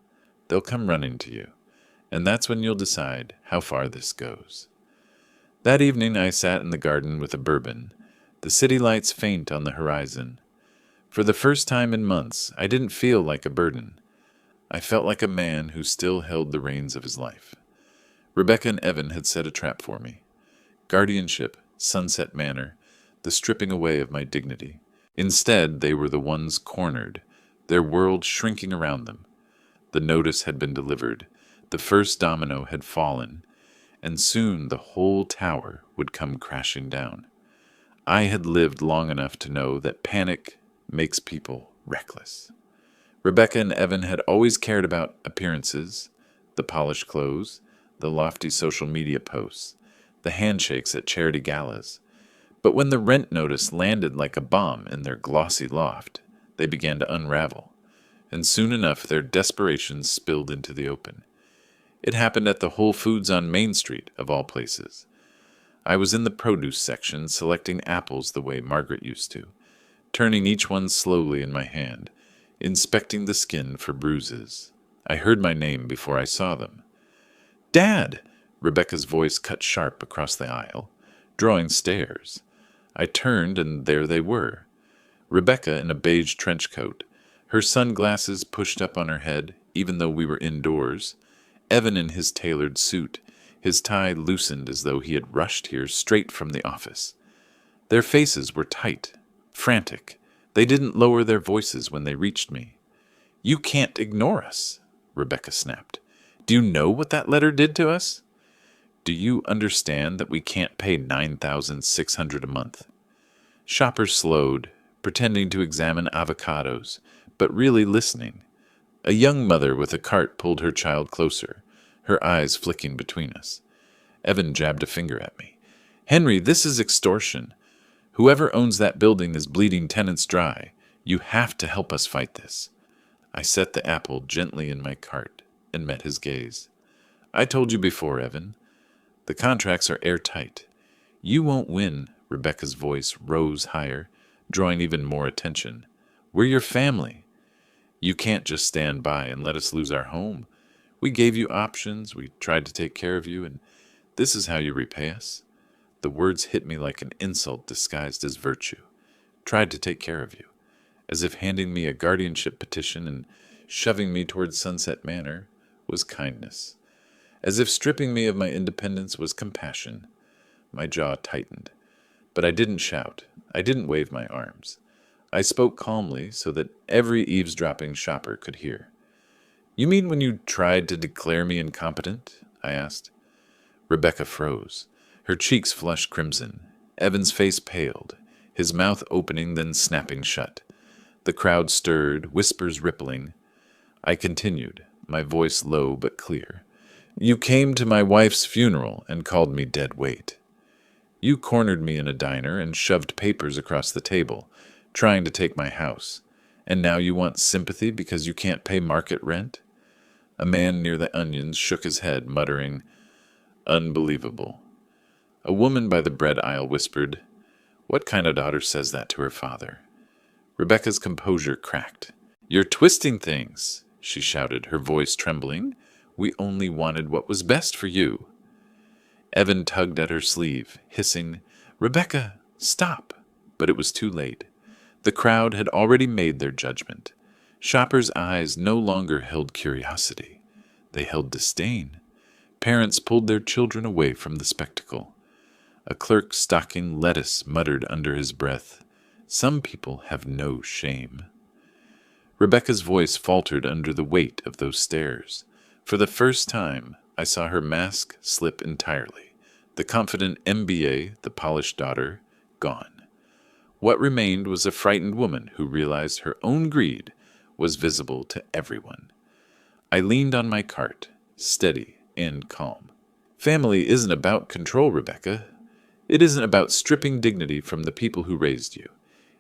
Speaker 1: they'll come running to you, and that's when you'll decide how far this goes." That evening I sat in the garden with a bourbon, the city lights faint on the horizon. For the first time in months, I didn't feel like a burden. I felt like a man who still held the reins of his life. Rebecca and Evan had set a trap for me. Guardianship, Sunset Manor, the stripping away of my dignity. Instead, they were the ones cornered, their world shrinking around them. The notice had been delivered, the first domino had fallen, and soon the whole tower would come crashing down. I had lived long enough to know that panic makes people reckless. Rebecca and Evan had always cared about appearances, the polished clothes, the lofty social media posts, the handshakes at charity galas. But when the rent notice landed like a bomb in their glossy loft, they began to unravel, and soon enough their desperation spilled into the open. It happened at the Whole Foods on Main Street, of all places. I was in the produce section selecting apples the way Margaret used to, turning each one slowly in my hand, inspecting the skin for bruises. I heard my name before I saw them. "Dad!" Rebecca's voice cut sharp across the aisle, drawing stares. I turned, and there they were. Rebecca in a beige trench coat, her sunglasses pushed up on her head, even though we were indoors. Evan in his tailored suit, his tie loosened as though he had rushed here straight from the office. Their faces were tight, frantic. They didn't lower their voices when they reached me. "You can't ignore us," Rebecca snapped. "Do you know what that letter did to us? Do you understand that we can't pay $9,600 a month?" Shoppers slowed, pretending to examine avocados, but really listening. A young mother with a cart pulled her child closer, her eyes flicking between us. Evan jabbed a finger at me. "Henry, this is extortion. Whoever owns that building is bleeding tenants dry. You have to help us fight this." I set the apple gently in my cart and met his gaze. "I told you before, Evan. The contracts are airtight. You won't win." Rebecca's voice rose higher, drawing even more attention. "We're your family. You can't just stand by and let us lose our home. We gave you options, we tried to take care of you, and this is how you repay us? The words hit me like an insult disguised as virtue. Tried to take care of you, as if handing me a guardianship petition and shoving me towards Sunset Manor was kindness. As if stripping me of my independence was compassion. My jaw tightened. But I didn't shout. I didn't wave my arms. I spoke calmly so that every eavesdropping shopper could hear. You mean when you tried to declare me incompetent? I asked. Rebecca froze. Her cheeks flushed crimson. Evan's face paled, his mouth opening then snapping shut. The crowd stirred, whispers rippling. I continued, my voice low but clear. You came to my wife's funeral and called me dead weight. You cornered me in a diner and shoved papers across the table, trying to take my house. And now you want sympathy because you can't pay market rent? A man near the onions shook his head, muttering, Unbelievable. A woman by the bread aisle whispered, What kind of daughter says that to her father? Rebecca's composure cracked. You're twisting things, she shouted, her voice trembling. We only wanted what was best for you. Evan tugged at her sleeve, hissing, Rebecca, stop! But it was too late. The crowd had already made their judgment. Shoppers' eyes no longer held curiosity. They held disdain. Parents pulled their children away from the spectacle. A clerk stocking lettuce muttered under his breath, Some people have no shame. Rebecca's voice faltered under the weight of those stares. For the first time, I saw her mask slip entirely. The confident MBA, the polished daughter, gone. What remained was a frightened woman who realized her own greed was visible to everyone. I leaned on my cart, steady and calm. Family isn't about control, Rebecca. It isn't about stripping dignity from the people who raised you.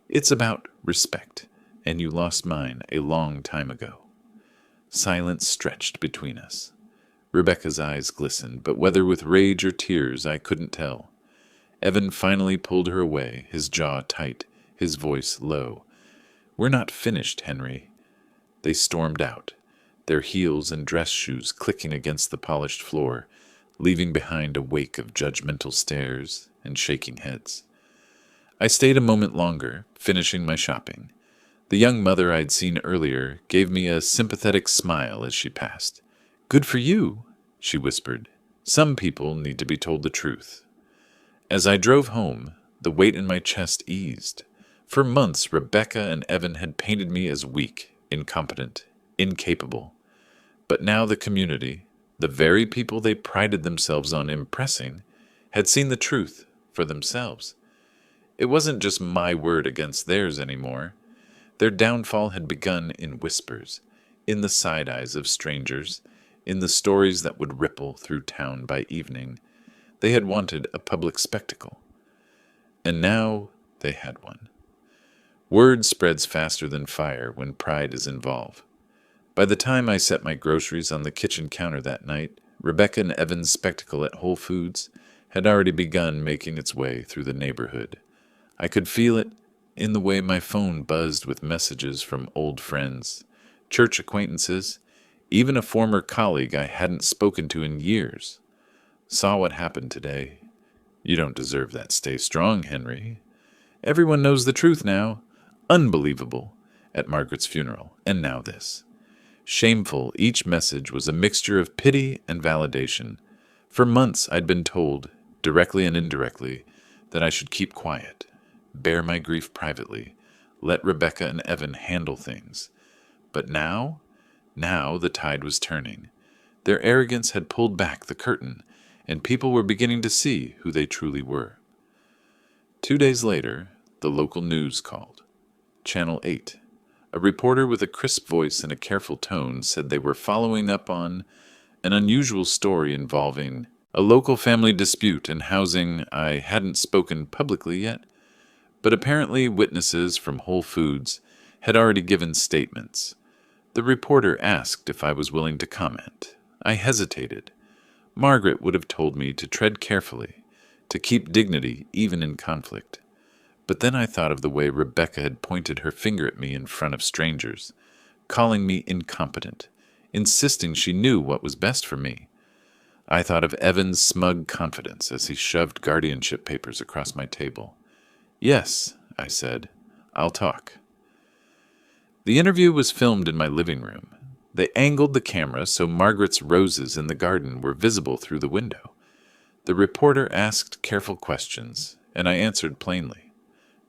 Speaker 1: It's about respect, and you lost mine a long time ago. Silence stretched between us. Rebecca's eyes glistened, but whether with rage or tears I couldn't tell. Evan finally pulled her away, his jaw tight, his voice low. We're not finished, Henry. They stormed out, their heels and dress shoes clicking against the polished floor, leaving behind a wake of judgmental stares and shaking heads. I stayed a moment longer, finishing my shopping. The young mother I'd seen earlier gave me a sympathetic smile as she passed. Good for you, she whispered. Some people need to be told the truth. As I drove home, the weight in my chest eased. For months, Rebecca and Evan had painted me as weak, incompetent, incapable. But now the community, the very people they prided themselves on impressing, had seen the truth for themselves. It wasn't just my word against theirs anymore. Their downfall had begun in whispers, in the side eyes of strangers, in the stories that would ripple through town by evening. They had wanted a public spectacle. And now they had one. Word spreads faster than fire when pride is involved. By the time I set my groceries on the kitchen counter that night, Rebecca and Evan's spectacle at Whole Foods had already begun making its way through the neighborhood. I could feel it in the way my phone buzzed with messages from old friends, church acquaintances, even a former colleague I hadn't spoken to in years. Saw what happened today. You don't deserve that. Stay strong, Henry. Everyone knows the truth now. Unbelievable. At Margaret's funeral. And now this. Shameful, each message was a mixture of pity and validation. For months I'd been told, directly and indirectly, that I should keep quiet, bear my grief privately, let Rebecca and Evan handle things. But now the tide was turning. Their arrogance had pulled back the curtain, and people were beginning to see who they truly were. 2 days later, the local news called. Channel 8. A reporter with a crisp voice and a careful tone said they were following up on an unusual story involving a local family dispute in housing I hadn't spoken publicly yet, but apparently witnesses from Whole Foods had already given statements. The reporter asked if I was willing to comment. I hesitated. Margaret would have told me to tread carefully, to keep dignity even in conflict. But then I thought of the way Rebecca had pointed her finger at me in front of strangers, calling me incompetent, insisting she knew what was best for me. I thought of Evan's smug confidence as he shoved guardianship papers across my table. "Yes," I said, "I'll talk." The interview was filmed in my living room. They angled the camera so Margaret's roses in the garden were visible through the window. The reporter asked careful questions, and I answered plainly.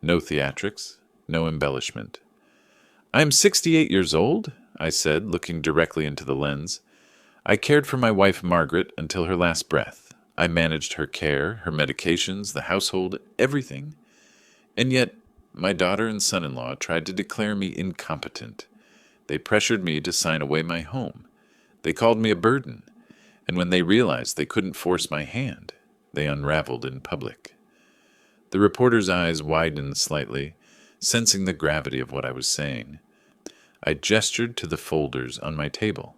Speaker 1: No theatrics, no embellishment. "I am 68 years old," I said, looking directly into the lens. "I cared for my wife Margaret until her last breath. I managed her care, her medications, the household, everything. And yet, my daughter and son-in-law tried to declare me incompetent. They pressured me to sign away my home. They called me a burden. And when they realized they couldn't force my hand, they unraveled in public." The reporter's eyes widened slightly, sensing the gravity of what I was saying. I gestured to the folders on my table.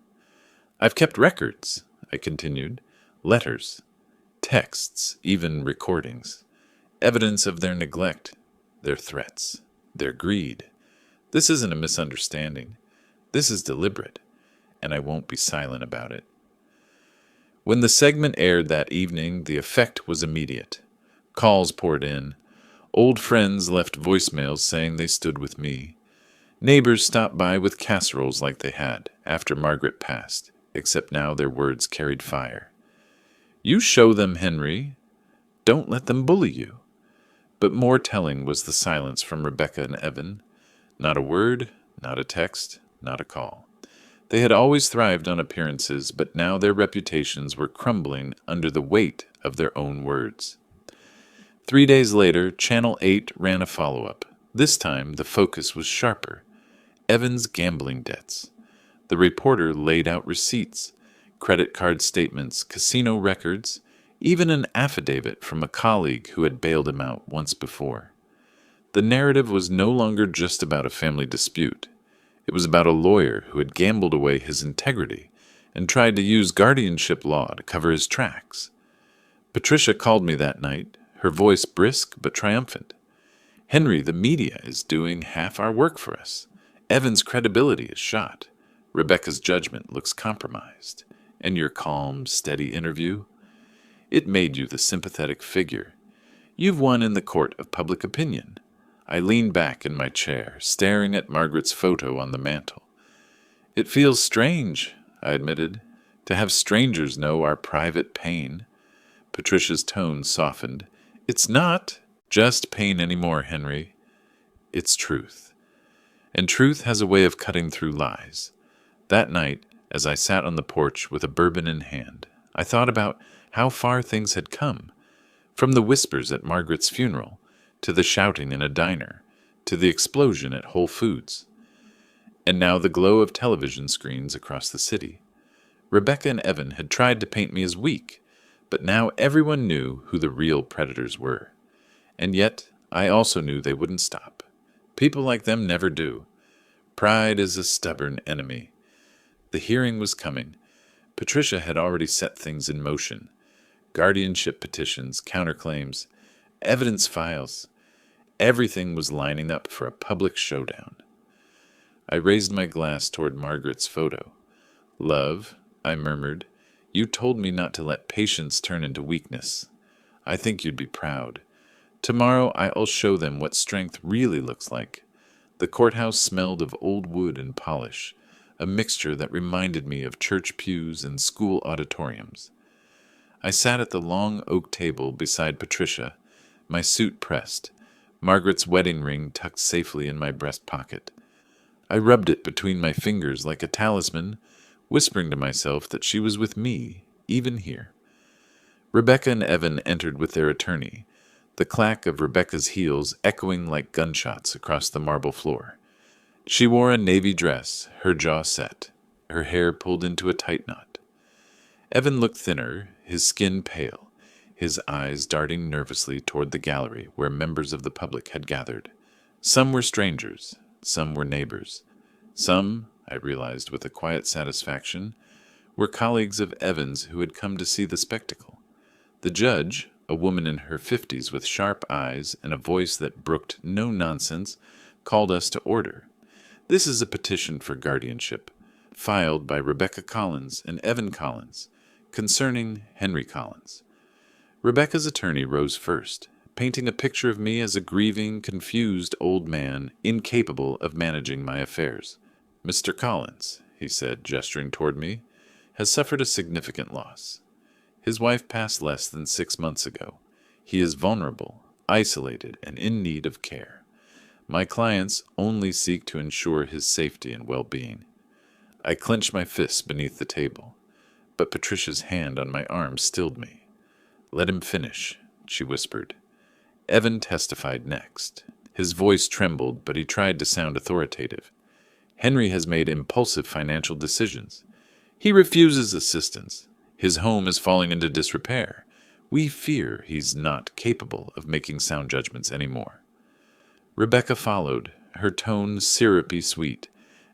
Speaker 1: "I've kept records," I continued. "Letters, texts, even recordings. Evidence of their neglect, their threats, their greed. This isn't a misunderstanding. This is deliberate, and I won't be silent about it." When the segment aired that evening, the effect was immediate. Calls poured in. Old friends left voicemails saying they stood with me. Neighbors stopped by with casseroles like they had after Margaret passed, except now their words carried fire. "You show them, Henry. Don't let them bully you." But more telling was the silence from Rebecca and Evan. Not a word, not a text, not a call. They had always thrived on appearances, but now their reputations were crumbling under the weight of their own words. 3 days later, Channel 8 ran a follow-up. This time, the focus was sharper. Evan's gambling debts. The reporter laid out receipts, credit card statements, casino records, even an affidavit from a colleague who had bailed him out once before. The narrative was no longer just about a family dispute. It was about a lawyer who had gambled away his integrity and tried to use guardianship law to cover his tracks. Patricia called me that night, her voice brisk but triumphant. "Henry, the media is doing half our work for us. Evan's credibility is shot. Rebecca's judgment looks compromised. And your calm, steady interview? It made you the sympathetic figure. You've won in the court of public opinion." I leaned back in my chair, staring at Margaret's photo on the mantel. "It feels strange," I admitted, "to have strangers know our private pain." Patricia's tone softened. "It's not just pain anymore, Henry. It's truth. And truth has a way of cutting through lies." That night, as I sat on the porch with a bourbon in hand, I thought about how far things had come. From the whispers at Margaret's funeral, to the shouting in a diner, to the explosion at Whole Foods. And now the glow of television screens across the city. Rebecca and Evan had tried to paint me as weak, but now everyone knew who the real predators were. And yet, I also knew they wouldn't stop. People like them never do. Pride is a stubborn enemy. The hearing was coming. Patricia had already set things in motion. Guardianship petitions, counterclaims, evidence files. Everything was lining up for a public showdown. I raised my glass toward Margaret's photo. "Love," I murmured, "you told me not to let patience turn into weakness. I think you'd be proud. Tomorrow I'll show them what strength really looks like." The courthouse smelled of old wood and polish, a mixture that reminded me of church pews and school auditoriums. I sat at the long oak table beside Patricia, my suit pressed, Margaret's wedding ring tucked safely in my breast pocket. I rubbed it between my fingers like a talisman, whispering to myself that she was with me, even here. Rebecca and Evan entered with their attorney, the clack of Rebecca's heels echoing like gunshots across the marble floor. She wore a navy dress, her jaw set, her hair pulled into a tight knot. Evan looked thinner, his skin pale, his eyes darting nervously toward the gallery where members of the public had gathered. Some were strangers, some were neighbors. Some, I realized with a quiet satisfaction, were colleagues of Evan's who had come to see the spectacle. The judge, a woman in her 50s with sharp eyes and a voice that brooked no nonsense, called us to order. "This is a petition for guardianship. filed by Rebecca Collins and Evan Collins concerning Henry Collins. Rebecca's attorney rose first, painting a picture of me as a grieving, confused old man incapable of managing my affairs. Mr. Collins, he said, gesturing toward me, has suffered a significant loss. His wife passed less than 6 months ago. He is vulnerable, isolated, and in need of care. My clients only seek to ensure his safety and well-being. I clenched my fists beneath the table, but Patricia's hand on my arm stilled me. "Let him finish," she whispered. Evan testified next. His voice trembled, but he tried to sound authoritative. "Henry has made impulsive financial decisions. He refuses assistance. His home is falling into disrepair. We fear he's not capable of making sound judgments anymore." Rebecca followed, her tone syrupy sweet,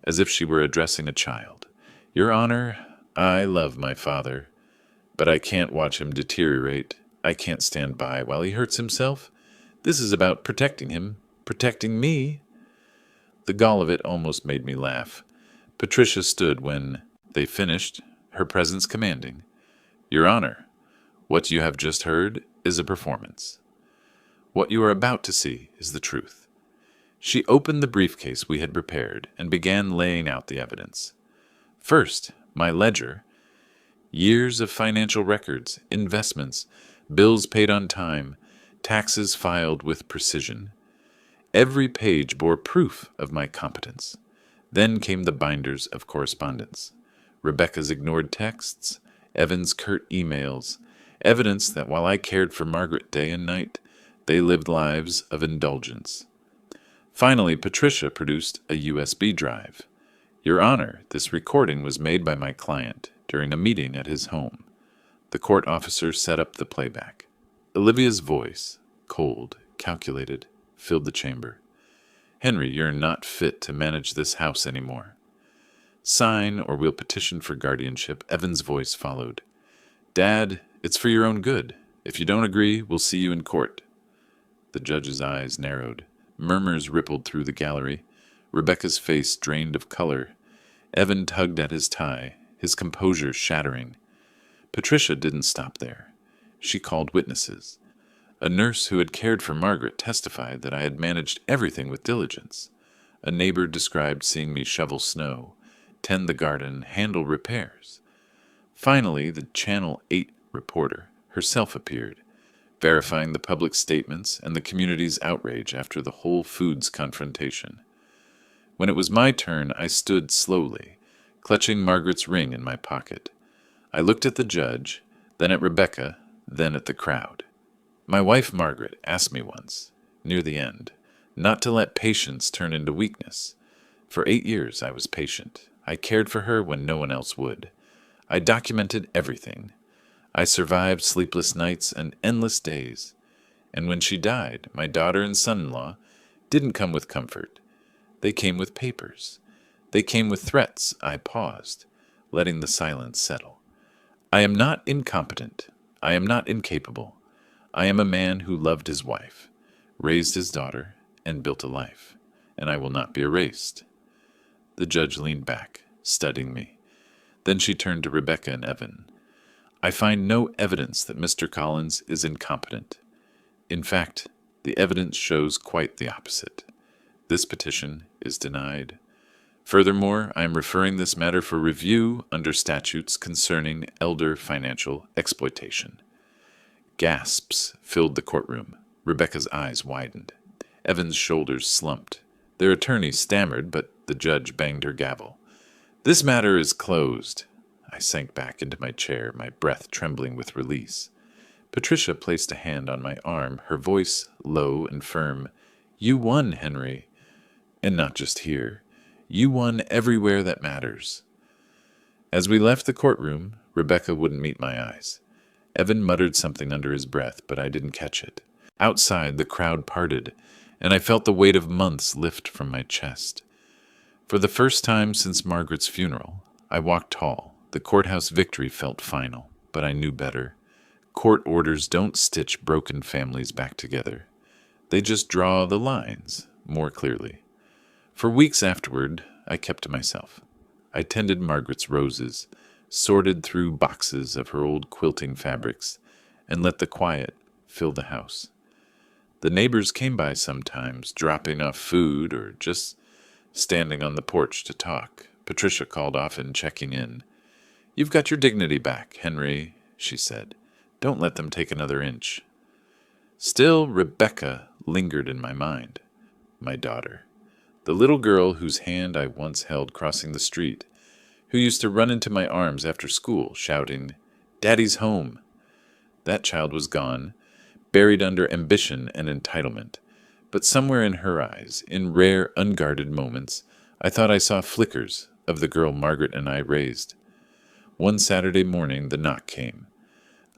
Speaker 1: as if she were addressing a child. "Your Honor, I love my father, but I can't watch him deteriorate. I can't stand by while he hurts himself. This is about protecting him, protecting me." The gall of it almost made me laugh. Patricia stood when they finished, her presence commanding. "Your Honor, what you have just heard is a performance. What you are about to see is the truth." She opened the briefcase we had prepared and began laying out the evidence. First, my ledger. Years of financial records, investments, bills paid on time, taxes filed with precision. Every page bore proof of my competence. Then came the binders of correspondence. Rebecca's ignored texts, Evan's curt emails, evidence that while I cared for Margaret day and night, they lived lives of indulgence. Finally, Patricia produced a USB drive. "Your Honor, this recording was made by my client during a meeting at his home." The court officer set up the playback. Olivia's voice, cold, calculated, filled the chamber. "Henry, you're not fit to manage this house anymore. Sign or we'll petition for guardianship." Evan's voice followed. "Dad, it's for your own good. If you don't agree, we'll see you in court." The judge's eyes narrowed. Murmurs rippled through the gallery. Rebecca's face drained of color. Evan tugged at his tie, his composure shattering. Patricia didn't stop there. She called witnesses. A nurse who had cared for Margaret testified that I had managed everything with diligence. A neighbor described seeing me shovel snow, tend the garden, handle repairs. Finally, the Channel 8 reporter herself appeared, verifying the public statements and the community's outrage after the Whole Foods confrontation. When it was my turn, I stood slowly, clutching Margaret's ring in my pocket. I looked at the judge, then at Rebecca, then at the crowd. My wife Margaret asked me once, near the end, not to let patience turn into weakness. For 8 years I was patient. I cared for her when no one else would. I documented everything. I survived sleepless nights and endless days. And when she died, my daughter and son-in-law didn't come with comfort. They came with papers. They came with threats. I paused, letting the silence settle. I am not incompetent. I am not incapable. I am a man who loved his wife, raised his daughter, and built a life, and I will not be erased. The judge leaned back, studying me. Then she turned to Rebecca and Evan. "I find no evidence that Mr. Collins is incompetent. In fact, the evidence shows quite the opposite. This petition is denied. Furthermore, I am referring this matter for review under statutes concerning elder financial exploitation." Gasps filled the courtroom. Rebecca's eyes widened. Evan's shoulders slumped. Their attorney stammered, but the judge banged her gavel. "This matter is closed." I sank back into my chair, my breath trembling with release. Patricia placed a hand on my arm, her voice low and firm. "You won, Henry. And not just here. You won everywhere that matters." As we left the courtroom, Rebecca wouldn't meet my eyes. Evan muttered something under his breath, but I didn't catch it. Outside, the crowd parted, and I felt the weight of months lift from my chest. For the first time since Margaret's funeral, I walked tall. The courthouse victory felt final, but I knew better. Court orders don't stitch broken families back together. They just draw the lines more clearly. For weeks afterward, I kept to myself. I tended Margaret's roses, sorted through boxes of her old quilting fabrics, and let the quiet fill the house. The neighbors came by sometimes, dropping off food or just standing on the porch to talk. Patricia called often, checking in. "You've got your dignity back, Henry," she said. "Don't let them take another inch." Still, Rebecca lingered in my mind. My daughter. The little girl whose hand I once held crossing the street, who used to run into my arms after school, shouting, "Daddy's home!" That child was gone, buried under ambition and entitlement. But somewhere in her eyes, in rare, unguarded moments, I thought I saw flickers of the girl Margaret and I raised. One Saturday morning the knock came.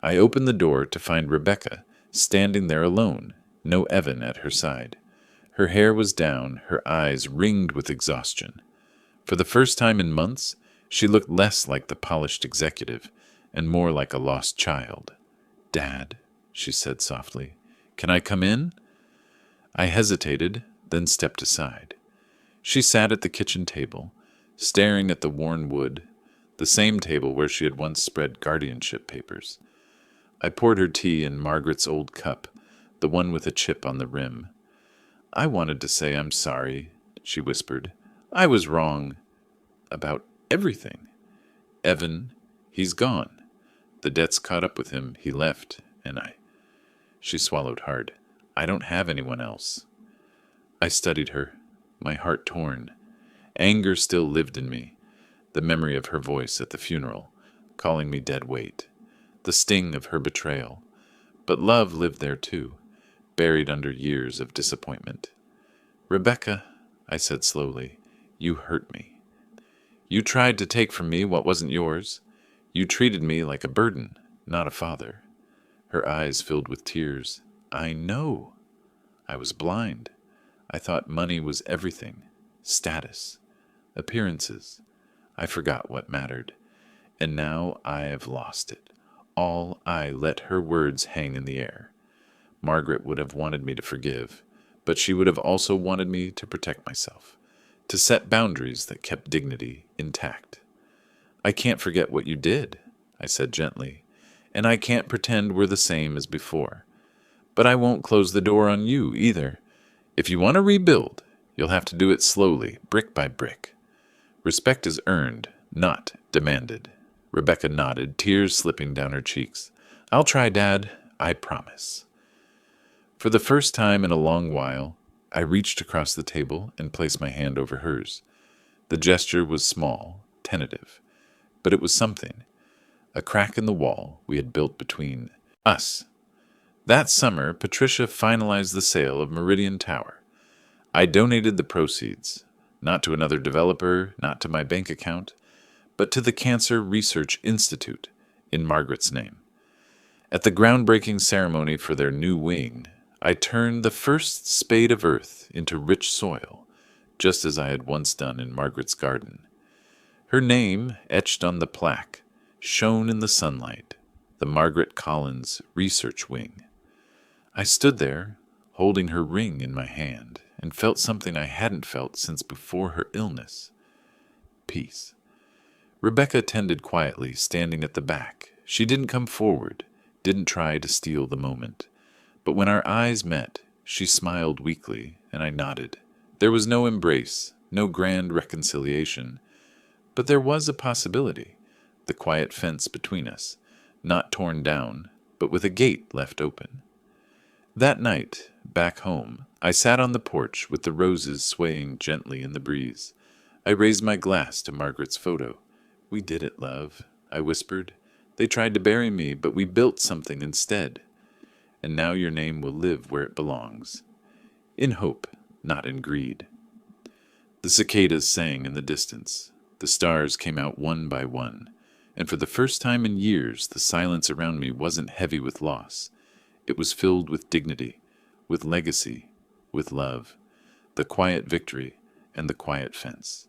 Speaker 1: I opened the door to find Rebecca standing there alone, no Evan at her side. Her hair was down, her eyes ringed with exhaustion. For the first time in months, she looked less like the polished executive and more like a lost child. "Dad," she said softly, "can I come in?" I hesitated, then stepped aside. She sat at the kitchen table, staring at the worn wood, the same table where she had once spread guardianship papers. I poured her tea in Margaret's old cup, the one with a chip on the rim. "I wanted to say I'm sorry," she whispered. "I was wrong. About everything. Evan, he's gone. The debt's caught up with him. He left, and She swallowed hard. "I don't have anyone else." I studied her, my heart torn. Anger still lived in me, the memory of her voice at the funeral, calling me dead weight, the sting of her betrayal. But love lived there too, buried under years of disappointment. "Rebecca," I said slowly, "you hurt me. You tried to take from me what wasn't yours. You treated me like a burden, not a father." Her eyes filled with tears. "I know. I was blind. I thought money was everything. Status. Appearances. I forgot what mattered. And now I have lost it. All I let her words hang in the air. Margaret would have wanted me to forgive, but she would have also wanted me to protect myself, to set boundaries that kept dignity intact. "I can't forget what you did," I said gently, "and I can't pretend we're the same as before. But I won't close the door on you either. If you want to rebuild, you'll have to do it slowly, brick by brick. Respect is earned, not demanded." Rebecca nodded, tears slipping down her cheeks. "I'll try, Dad. I promise." For the first time in a long while, I reached across the table and placed my hand over hers. The gesture was small, tentative, but it was something. A crack in the wall we had built between us. That summer, Patricia finalized the sale of Meridian Tower. I donated the proceeds, not to another developer, not to my bank account, but to the Cancer Research Institute in Margaret's name. At the groundbreaking ceremony for their new wing, I turned the first spade of earth into rich soil, just as I had once done in Margaret's garden. Her name, etched on the plaque, shone in the sunlight, the Margaret Collins Research Wing. I stood there, holding her ring in my hand, and felt something I hadn't felt since before her illness. Peace. Rebecca tended quietly, standing at the back. She didn't come forward, didn't try to steal the moment. But when our eyes met, she smiled weakly, and I nodded. There was no embrace, no grand reconciliation, but there was a possibility, the quiet fence between us, not torn down, but with a gate left open. That night, back home, I sat on the porch with the roses swaying gently in the breeze. I raised my glass to Margaret's photo. "We did it, love," I whispered. "They tried to bury me, but we built something instead. And now your name will live where it belongs. In hope, not in greed." The cicadas sang in the distance. The stars came out one by one, and for the first time in years the silence around me wasn't heavy with loss. It was filled with dignity, with legacy, with love, the quiet victory and the quiet fence.